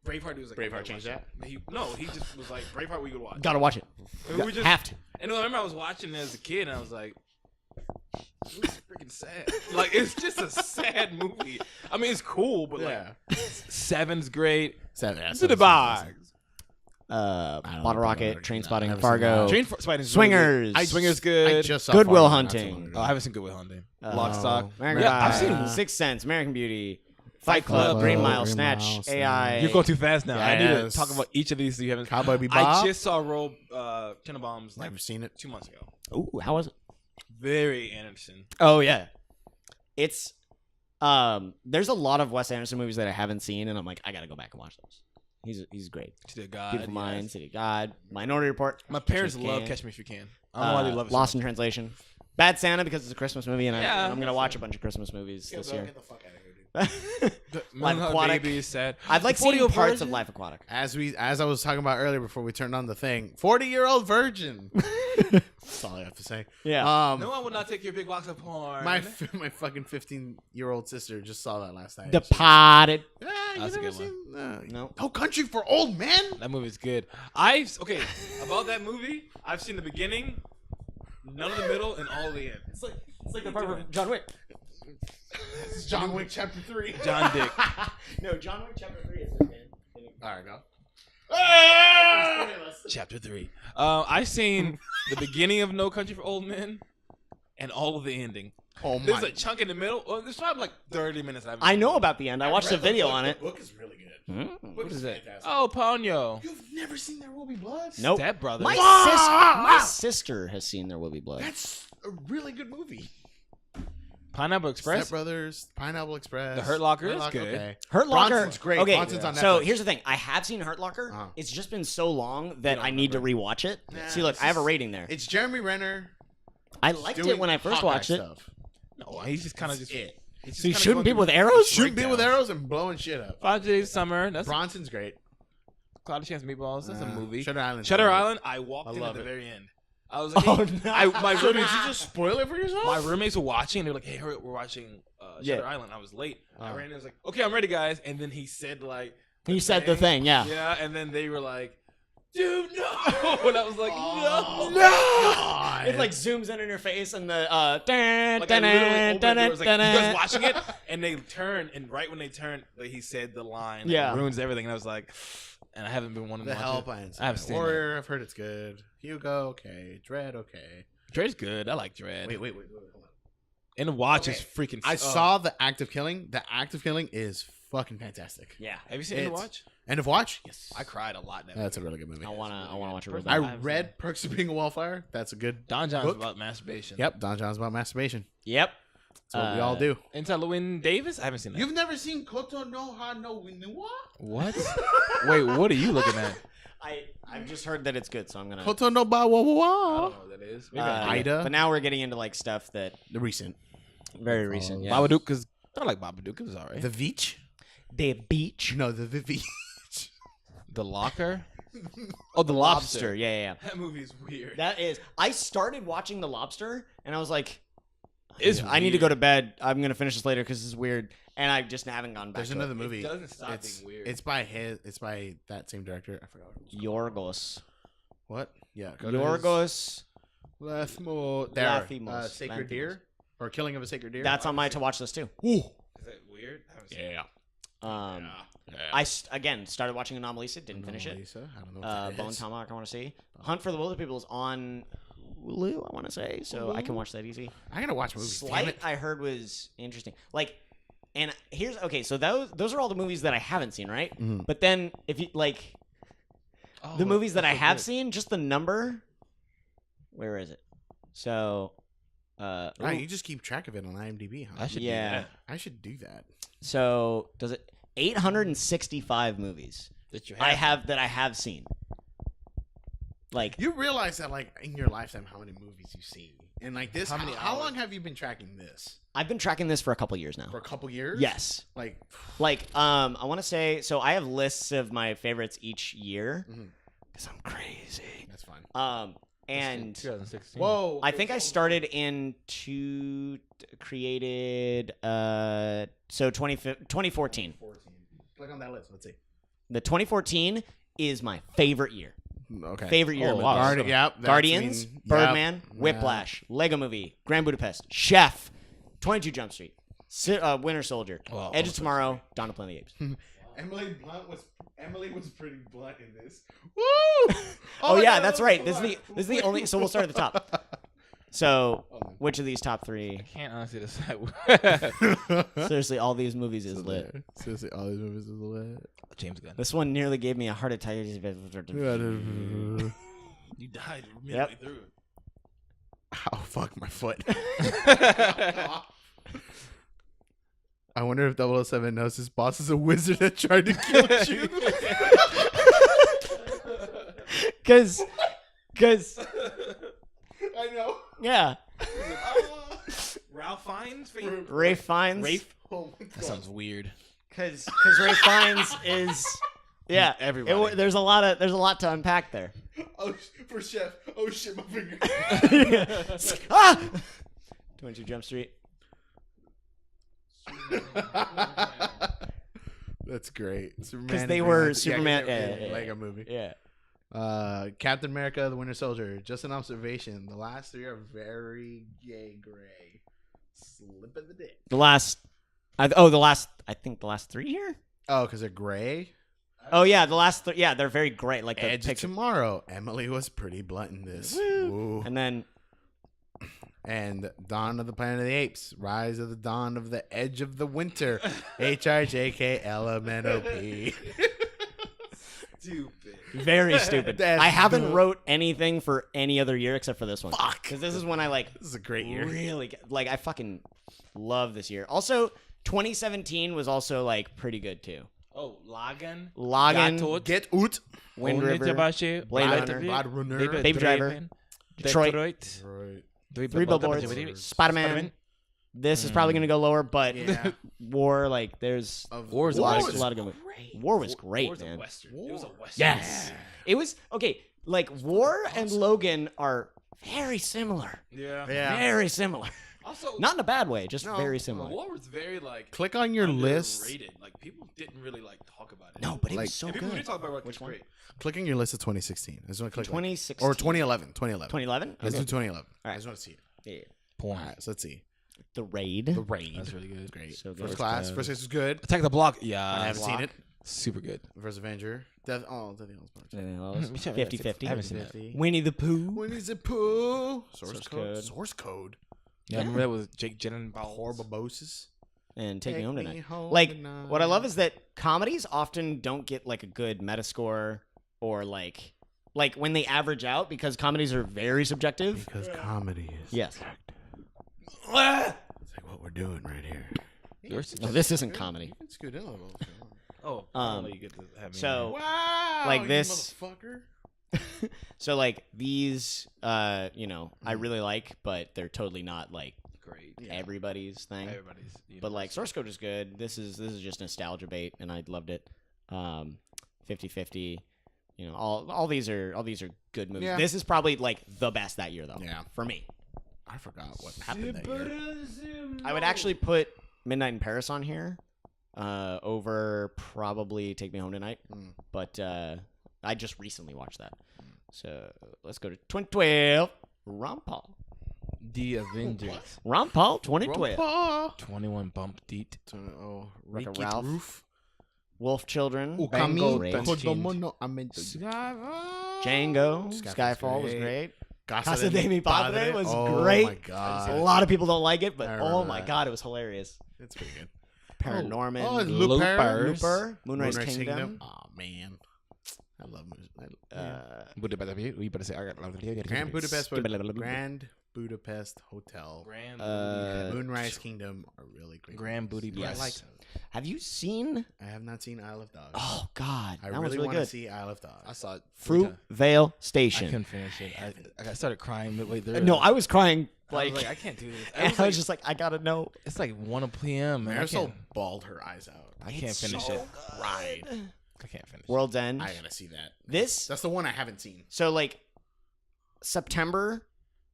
Braveheart, he was like, Braveheart "Okay, changed watch it." He just was like, Braveheart, we could watch. Gotta watch it. And we just, Have to. and I remember I was watching it as a kid, and I was like, it was freaking sad. Like, it's just a sad movie. I mean, it's cool, but Yeah. like, Seven's great. Seven. To the box. Bottle Rocket, Train Spotting, Never seen Fargo, that. Train Spotting's Swingers. Really good. Swingers good. I just saw Good Will Fargo not too Hunting. long ago. Oh, I haven't seen Good Will Hunting. Oh. Lock, Stock. American Yeah, Pie, I've seen Sixth Sense, American Beauty, Fight Club, Green Mile, Green Snatch, Mile, Snatch. AI. You're going too fast now. I need to Yes. talk about each of these so you haven't. Cowboy Bebop. I just saw Roll Tenenbaums like Never seen it. 2 months ago. Ooh, how was it? Very Anderson. Oh yeah, it's there's a lot of Wes Anderson movies that I haven't seen, and I'm like, I gotta go back and watch those. He's great. To the God. Beautiful yes. Mind, City of God, Minority Report. My parents Catch Me If You love Can. Catch Me If You Can. I don't know why they love it. Lost so in Translation. Bad Santa because it's a Christmas movie, and Yeah, I'm gonna watch a bunch of Christmas mumovies this year. Get the fuck out of here, dude. much. Life Melon Aquatic. Baby is sad. I've like The seen 40-year-old parts virgin? of Life Aquatic. As I was talking about earlier before we turned on the thing, 40-year-old virgin. That's all I have to say. Yeah. No one will not take your big box of porn. My fucking 15-year-old sister just saw that last night. Departed. Yeah, you That's a never good one. seen? No. No Country for Old Men. That movie's good. Okay, about that movie, I've seen the beginning, none of the middle, and all the end. It's like the part where John Wick. It's John Wick Chapter 3. John Dick. No, John Wick Chapter 3 is this, man. All right, go. Chapter 3. I've seen the beginning of No Country for Old Men and all of the ending. Oh my. There's a chunk in the middle. Well, there's probably like 30 minutes. I know about the end. I watched a video on it. The book is really good. What is that? Fantastic. Oh, Ponyo. You've never seen There Will Be Blood? Nope. Step Brothers. My sister has seen There Will Be Blood. That's a really good movie. Pineapple Express. Step Brothers, Pineapple Express. The Hurt Locker is good. Okay. Hurt Locker. Bronson's great. Okay, Bronson's on so Netflix. here's the thing. I have seen Hurt Locker. It's just been so long that I need to rewatch it. Nah, See, look, it's I have a just- rating there. It's Jeremy Renner. I liked it doing when I first Hawkeye watched it. stuff. No, he's just kind of just. It. He's So you kinda shooting going people with through arrows? Shooting people with breakdowns. arrows and blowing shit up. 5 Days Summer. That's Bronson's great. Cloud of Chance Meatballs. That's a movie. Shutter Island. Shutter Island. I walked I in at love the it. very end. I was like, Oh, hey, no. my roommates. Did you just spoil it for yourself? My roommates were watching, and they're like, "Hey, hurry, we're watching Shutter Island." I was late. I ran in, I was like, "Okay, I'm ready, guys." And then he said like, He said the thing, yeah. yeah. And then they were like, "Dude, no!" And I was like, Oh, "No." It like zooms in on your face and the Like I literally opened the door, I was like, "You guys watching it?" And they turn, and right when they turned, like, he said the line, Yeah. that ruins everything. And I was like, and I haven't been wanting The to watch Help. it. I haven't I haven't seen seen it. Warrior. I've heard it's good. Hugo. Okay. Dread. Okay. Dread's good. I like Dread. Wait. Hold on. And the watch is Okay. freaking. I saw The Act of Killing. The Act of Killing is fucking fantastic. Yeah. Have you seen the It's- watch? End of Watch? Yes. I cried a lot. In that That's a movie. really good movie. I wanna watch it real I bad. read Perks of Being a Wallflower. That's a good Don John's book. about masturbation. Yep, Don John's about masturbation. Yep. That's what we all do. Inside Llewyn Davis? I haven't seen that. You've never seen Koto no Ha no Winua? What? Wait, what are you looking at? I've just heard that it's good, so I'm gonna. Koto no Ba Wa I Wa don't Wa. know what that is. Maybe I do. Ida. But now we're getting into like stuff that The recent. very recent. Yeah. Babadook, because I like Babadook. It was alright. The Veach? The beach. No, the Vivi. The Locker? Oh, The Lobster. Lobster. Yeah. That movie is weird. That is. I started watching The Lobster, and I was like, It's I need to go to bed. I'm gonna finish this later because this is weird, and I just haven't gone back. There's to another it. movie. It doesn't stop It's, being weird. it's by his. It's by that same director. I forgot what it was. Yorgos. What? Yeah. go to his- Yorgos. Lathmo. There. Lathimos. Sacred Deer? Or Killing of a Sacred Deer? That's on my to watch list too. Is that weird? I haven't seen it. Yeah. I again started watching Anomalisa, didn't finish it. Lisa? I don't know what that Bone is. Tomahawk, I want to see. Hunt for the Wilder People is on Hulu, I want to say, so I can watch that easy. I gotta watch movies. Damn Slight, it. I heard was interesting. Like, and here's okay. So those are all the movies that I haven't seen, right? Mhm. But then if you like Oh, the movies that I that's so have good. seen, just the number. Where is it? So, Wow, you just keep track of it on IMDb, huh? I should Yeah. do that. I should do that. so does it 865 movies That you I have seen. Like You realize that, like, in your lifetime, how many movies you've seen, and like this. How many How hours? long have you been tracking this? I've been tracking this for a couple years now. For a couple years? Yes. Like, I want to say so I have lists of my favorites each year Mhm. cuz I'm crazy. that's fine. And 2016. Whoa. I think I started in created so 2014. 14. Click on that list. Let's see. The 2014 is my favorite year. Okay. Favorite year. Oh, movie. wow. Yep. that's- Guardians, I mean, Birdman, yep, Whiplash, Lego Movie, Grand Budapest, Chef, 22 Jump Street, Winter Soldier, Wow. Edge of Tomorrow, Dawn of the Planet of the Apes. Emily was pretty blunt in this. Woo! Oh, my yeah, God, that's that right. was This is the blunt. only. So we'll start at the top. So, Oh, man. which of these top three? I can't honestly decide. Seriously, all these movies is lit. Seriously, all these movies is lit. James Gunn. This one nearly gave me a heart attack. You died midway Yep. through. Oh fuck my foot. I wonder if 007 knows his boss is a wizard that tried to kill you. Cause, I know. yeah, Ralph Fiennes? Rafe Fiennes. Rafe? Oh my That sounds weird. Cause Rafe Fiennes is, yeah. Everybody. There's a lot to unpack there. Oh, for Chef. Oh shit, my finger. Ah! 22 Jump Street. That's great. Superman. 'Cause and they Green were Lantern. Superman- 'cause they were yeah, in yeah, Lego movie. Yeah. Captain America: The Winter Soldier. Just an observation. The last three are very gay gray. Slip of the dick. I think the last 3 here. Oh, because they're gray. Oh yeah, the last yeah, they're very great. Like the Edge of picture, Tomorrow. Emily was pretty blunt in this. Ooh. and then And Dawn of the Planet of the Apes. Rise of the Dawn of the Edge of the Winter. HIJKLMNOP. stupid. Very stupid. That's I haven't dumb. wrote anything for any other year except for this one. Fuck. Because this is when I like This is a great year. really like I fucking love this year. Also, 2017 was also like pretty good too. Oh, Lagan. Lagan, Get out. Wind River, Blade Runner, Blade Runner. Baby Driver, Detroit, Right. Three Billboards, Spider-Man. This is probably gonna go lower, but Yeah. War, like there's War a lot, was of good movies. War was great, War's a man. Western. It was a Western. Yes, it was okay. Like War and Logan are very similar. Yeah. Yeah. Very similar. Also, Not in a bad way, just very similar. War was very like Click on your list. underrated. Like people didn't really like talk about it. No, but it Like- was so And people good. did talk about it. Which It's one? great. Click on your list of 2016. I just want to click 2016 or 2011. 2011. 2011. Let's Okay. do 2011. All right. I just want to see it. Yeah. Porn. All right, so let's see. The Raid. The Raid. That's really good. Great. So good. First Class. First Class is good. Attack the Block. Yeah. I haven't seen it. Super good. First Avenger. Death. Oh, Death Mm-hmm. 50-50. I haven't seen that. Winnie the Pooh. Winnie the Pooh. Source Source code. code. Source code. Yeah, I remember that was Jake Gyllenhaal. Horbabosis. And Take Me Home Tonight. Home Like, Tonight. what I love is that comedies often don't get like a good Metascore or like when they average out because comedies are very subjective. Because comedy is. Yes. It's like what we're doing right here. Yours? No, this isn't comedy. You can scoot in a little. Oh, you get to have me So, Wow. Like you this- motherfucker. so like these, I really like, but they're totally not like great. everybody's thing. Everybody's. But like Source Code is good. This is just nostalgia bait, and I loved it. 50-50. All these are good movies. Yeah. This is probably like the best that year though. Yeah. For me, I forgot what happened that year. I would actually put Midnight in Paris on here over probably Take Me Home Tonight. Mm. But I just recently watched that. So let's go to 2012. Ron Paul. The Avengers. Ron Paul 2012. Grandpa. 21 Bump Deet. Oh, Wreck-It Ricky Ralph. Roof. Wolf Children. Bango, Great. Django. Django. Skyfall's Skyfall was great. great. Casa Casa de mi Padre was oh great. my god. A lot of people don't like it, but I oh remember my that. god, it was hilarious. It's pretty good. Paranorman. Oh, it's Loopers. Looper. Moonrise Kingdom. Oh man, I love movies. Budapest. We better say I got Grand Budapest. Grand Budapest Hotel. Grand Moonrise Kingdom are really great. Grand Booty movies. Breast. I like them. Have you seen? I have not seen Isle of Dogs. Oh God, I that was really really want to good. see Isle of Dogs. I saw it. Fruitvale I Station. couldn't finish it. I started crying midway through. No, I was crying I was like, like, I can't do this. and I was just like, I gotta know. It's like 1 p.m. and Marisol bawled her eyes out. I can't finish it. Right. I can't finish World's End. I gotta see that. This That's the one I haven't seen. so like September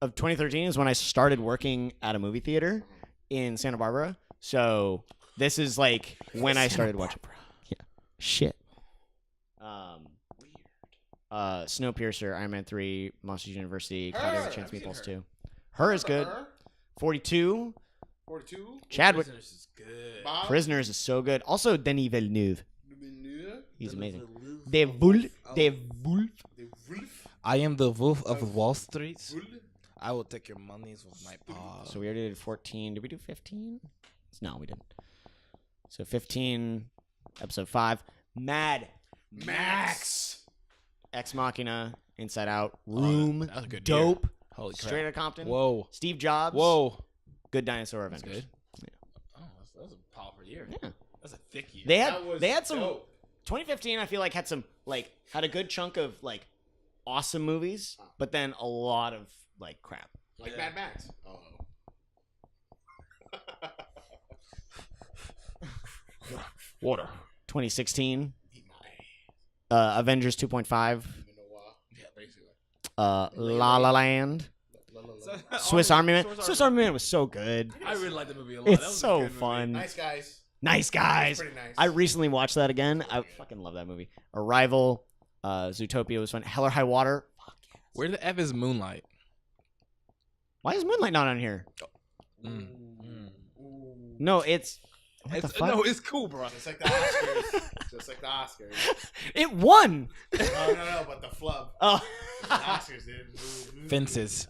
of 2013 is when I started working at a movie theater in Santa Barbara. So this is like when I started watching. Yeah. Shit. Snowpiercer, Iron Man 3, Monsters University, Cloudy with a Chance of Meatballs 2. Her is good. 42. 42. Chadwick. Prisoners is good. Bob. Prisoners is so good. Also, Denis Villeneuve. He's amazing. The Wolf. I am the wolf of Wall Street. I will take your monies with my paw. So we already did 14. Did we do 15? No, we didn't. So 15, episode 5. Mad Max. Ex Machina, Inside Out, Room, that was a good Dope, year. Holy crap. Straight Outta Compton, Whoa. Steve Jobs, Whoa. Good Dinosaur That's Adventures. good. Oh, that was a powerful year. Yeah. That's a thick year. They had some 2015 I feel like had a good chunk of like awesome movies, but then a lot of like crap. Like Mad Max. Oh. Water. 2016 Avengers 2.5, Yeah, basically. La La Land, Swiss Army Man. Swiss Army Man was so good. I really like the movie a lot. That It's was a so good movie. fun. Nice guys. Nice guys. Pretty nice. I recently watched that again. I fucking love that movie. Arrival, Zootopia was fun. Hell or High Water. Fuck yeah. Where the F is Moonlight? Why is Moonlight not on here? No, it's what the fuck? No, it's cool, bro. Just like the Oscars. Just like the Oscars. It won. No, but the flub. Oh, The Oscars did. Fences.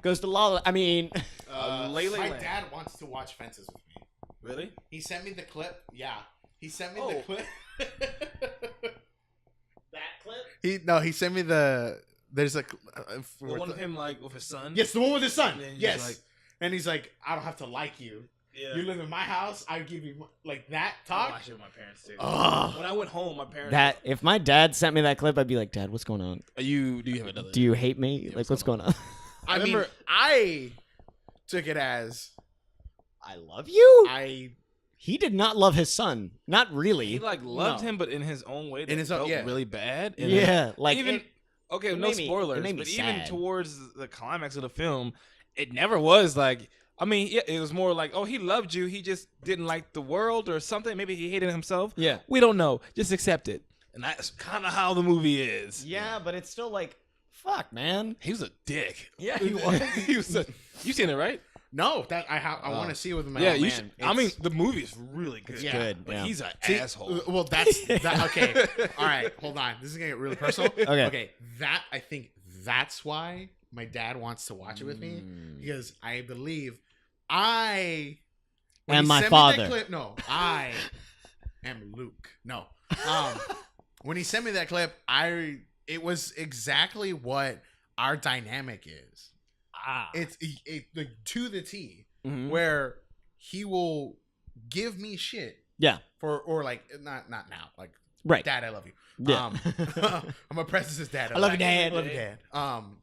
goes to Lala. I mean, Lele my Land. dad wants to watch Fences with me. Really? He sent me the clip. Yeah. He sent me Oh. the clip. He sent me the. There's like The one of him like with his son. Yes, the one with his son. And Yes, like, and he's like, I don't have to like you. yeah. You live in my house. I give you like that I talk. watched it with my parents too. Ugh. When I went home, my parents. That if my dad sent me that clip, I'd be like, Dad, what's going on? Do you have another? Do you hate me? Yeah, Like, what's going on? I mean, remember- I took it as I love you. I He did not love his son. Not really. He like loved No. him, but in his own way. That In his own- felt yeah. really bad. And Yeah, like even it- okay, it no made me- it spoilers, made me but even sad. towards the climax of the film, it never was like. I mean, yeah, it was more like, oh, he loved you. He just didn't like the world or something. Maybe he hated himself. Yeah. We don't know. Just accept it. And that's kind of how the movie is. Yeah, but it's still like, fuck, man. He was a dick. Yeah, he was. He was a, you seen it, right? no that I want to see it with my Yeah, old you man. should. I mean, the movie is really good. It's Yeah, good. But Yeah. he's an See, asshole. Well, that's that. Okay, all right, hold on. This is gonna get really personal. Okay. That I think that's why my dad wants to watch it with me because I believe when And he my sent me that father. clip, no, I am Luke. No, when he sent me that clip, it was exactly what our dynamic is. It's like to the T, Mhm. where he will give me shit Yeah. or like not now, like Right. Dad, I love you. Yeah. I'm a Precious dad. I love you, Dad. I love you, Dad.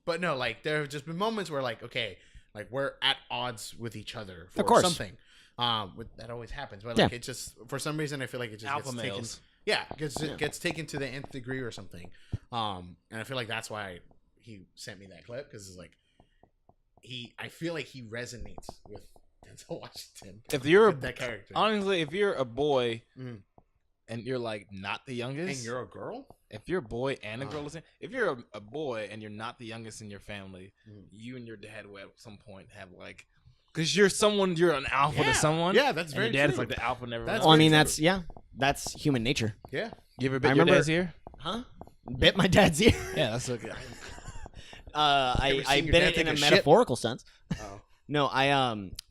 But no, like there have just been moments where like, okay, like we're at odds with each other for Of course. something. That always happens, but like Yeah. it just for some reason I feel like it just Alpha gets taken. males. Yeah, it gets taken to the nth degree or something. And I feel like that's why he sent me that clip because it's like I feel like he resonates with Denzel Washington. If you're with that character, honestly, if you're a boy Mhm. and you're like not the youngest, and you're a girl, if you're a boy and a girl, listen, if you're a boy and you're not the youngest in your family, you and your dad will at some point have like, because you're an alpha to someone. Yeah, that's and very your dad is true. like the alpha never. That's Well, I very mean, true. that's human nature. Yeah. You ever bit I your remember- dad's ear? Huh? Bit my dad's ear. Yeah, that's okay. I seen your bit dad it in take a a shit? metaphorical sense. Oh. No, I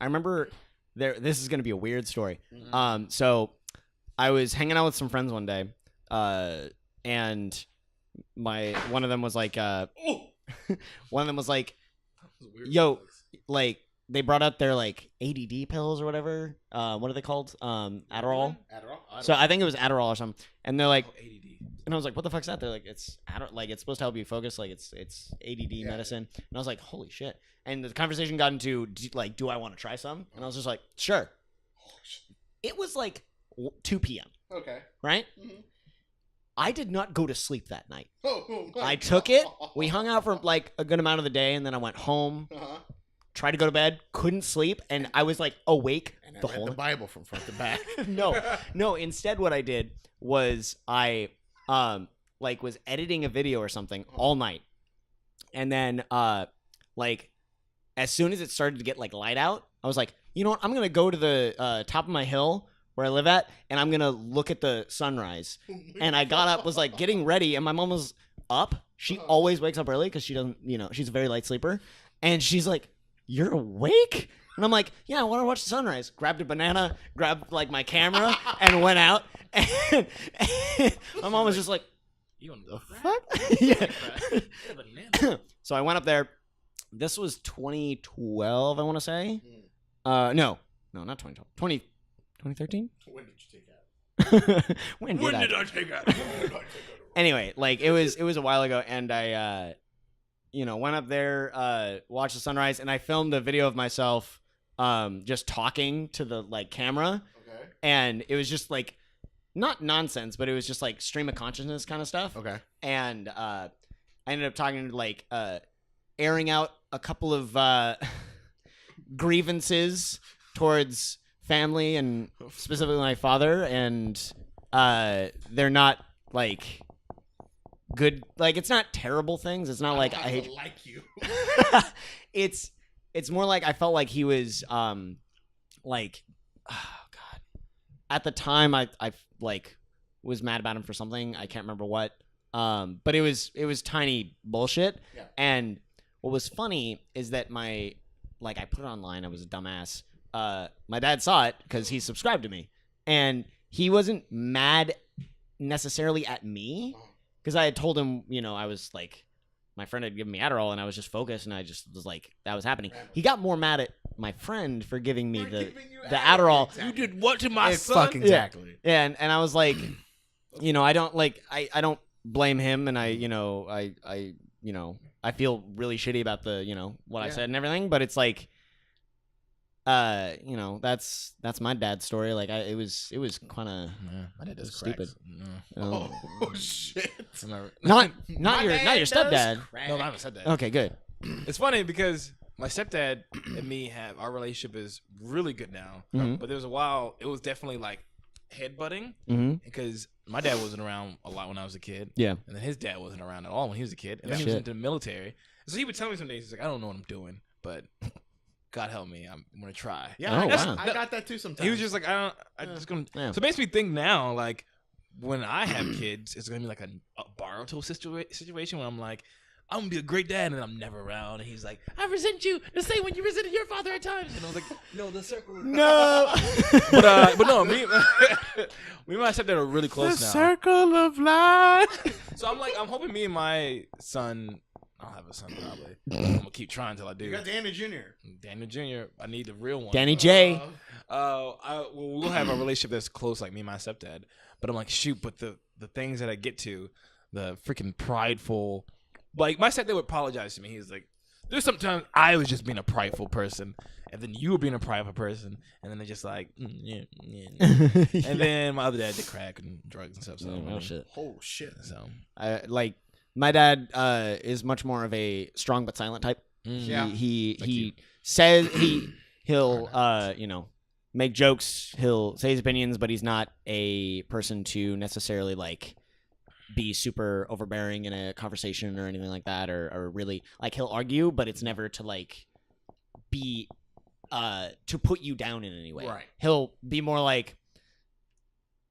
remember this is gonna be a weird story. Mm-hmm. So I was hanging out with some friends one day, and one of them was like, yo, like they brought out their like ADD pills or whatever. What are they called? Adderall. So I think it was Adderall or something. And they're like, ADD. and I was like, what the fuck's that? They're like, it's like it's supposed to help you focus. Like it's ADD medicine. And I was like, holy shit. And the conversation got into do I want to try some? And I was just like, sure. It was like 2 p.m. Okay. Right? Mhm. I did not go to sleep that night. Oh, my I took it. God. We hung out for like a good amount of the day, and then I went home, Uh-huh. tried to go to bed, couldn't sleep, and I was like awake And I the read whole the Bible from front to back. no. Instead, what I did was I was editing a video or something all night, and then like as soon as it started to get like light out, I was like, you know what? I'm gonna go to the top of my hill where I live at, and I'm gonna look at the sunrise. And I got up, was like getting ready, and my mom was up. She always wakes up early because she doesn't, she's a very light sleeper, and she's like, "You're awake?" And I'm like, yeah, I want to watch the sunrise. Grabbed a banana, grabbed like my camera, and went out. And my mom was just like, You on the "Fuck?" Yeah. So I went up there. This was 2012, I want to say. No, not 2012. 2013? When did you take out? When did I take out? anyway, like it was a while ago, and I went up there, watched the sunrise, and I filmed a video of myself just talking to the like camera, Okay. and it was just like not nonsense, but it was just like stream of consciousness kind of stuff. Okay. And I ended up talking to like airing out a couple of grievances towards family and specifically my father, and they're not like good, like it's not terrible things. It's not like I hate like you. it's more like I felt like he was like, oh god, at the time I like was mad about him for something. I can't remember what, but it was tiny bullshit. Yeah. And what was funny is that I put it online. I was a dumbass. My dad saw it because he subscribed to me, and he wasn't mad necessarily at me because I had told him, you know, I was like, my friend had given me Adderall, and I was just focused, and I just was like, that was happening. He got more mad at my friend for giving me the Adderall. You did what to my son? Fucking exactly. Yeah, and I was like, you know, I don't like I don't blame him, and I feel really shitty about the, you know, what I said and everything, but it's like, you know, that's my dad's story. Like it was kind of My dad does stupid. Oh shit! Not your stepdad. No, not my stepdad. Okay, good. It's funny because my stepdad and me our relationship is really good now. Mhm. But there was a while it was definitely like headbutting because my dad wasn't around a lot when I was a kid. Yeah. And then his dad wasn't around at all when he was a kid. And then he Shit. was into the military. So he would tell me some days, he's like, I don't know what I'm doing, but God help me, I'm gonna try. Yeah, Oh, wow. I got that too sometimes. He was just like, I'm just gonna. Yeah. So it makes me think now, like, when I have kids, it's gonna be like a Boruto situation where I'm like, I'm gonna be a great dad, and I'm never around. And he's like, I resent you the same when you resented your father at times. And I was like, no, the circle. No. but no, me and my stepdad are really close now. circle of life. So I'm hoping me and my son. I'll have a son probably. I'm gonna keep trying till I do. You got Danny Jr. Daniel Jr. I need the real one. Danny J. We'll have a relationship that's close, like me and my stepdad. But I'm like, shoot, but the things that I get to, the freaking prideful, like my stepdad would apologize to me. He's like, there's sometimes I was just being a prideful person, and then you were being a prideful person, and then they're just like, yeah. And then my other dad did crack and drugs and stuff. So Oh shit. Oh shit! So Like my dad is much more of a strong but silent type. Yeah. He says he'll you know, make jokes, he'll say his opinions, but he's not a person to necessarily like be super overbearing in a conversation or anything like that, or really like he'll argue, but it's never to like be to put you down in any way. Right. He'll be more like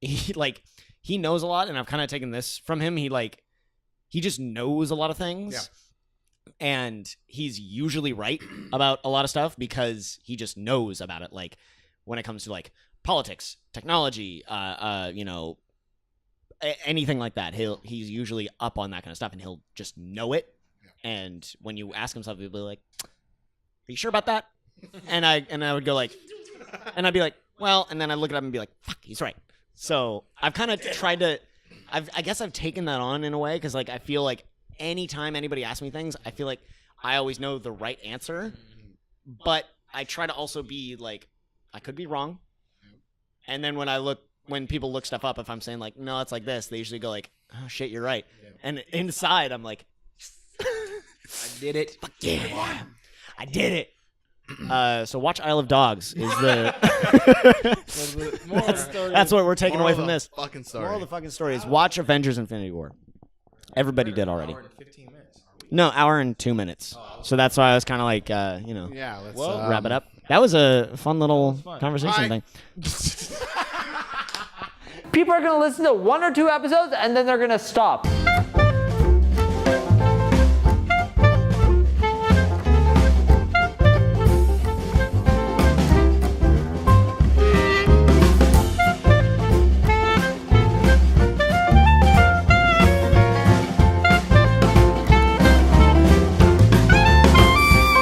he knows a lot, and I've kind of taken this from him. He just knows a lot of things. Yeah. And he's usually right about a lot of stuff because he just knows about it. Like when it comes to like politics, technology, you know, anything like that. He's usually up on that kind of stuff, and he'll just know it. Yeah. And when you ask him something, he'll be like, "Are you sure about that?" and I would go like, and I'd be like, "Well," and then I'd look at him and be like, "Fuck, he's right." So I've kind of tried to. I guess I've taken that on in a way because like I feel like anytime anybody asks me things, I feel like I always know the right answer, but I try to also be like, I could be wrong. And then when people look stuff up, if I'm saying like, no, it's like this, they usually go like, oh shit, you're right. Yeah. And inside I'm like, I did it. Fuck yeah, I did it. So watch Isle of Dogs is the that's what we're taking away from this. Fucking story. Moral of the fucking story is watch Avengers Infinity War. Everybody did already. Hour and 15 minutes. No, hour and 2 minutes. So that's why I was kind of like, you know, Yeah, let's wrap it up. That was a fun little fun. conversation Bye. thing. People are going to listen to 1 or 2 episodes and then they're going to stop.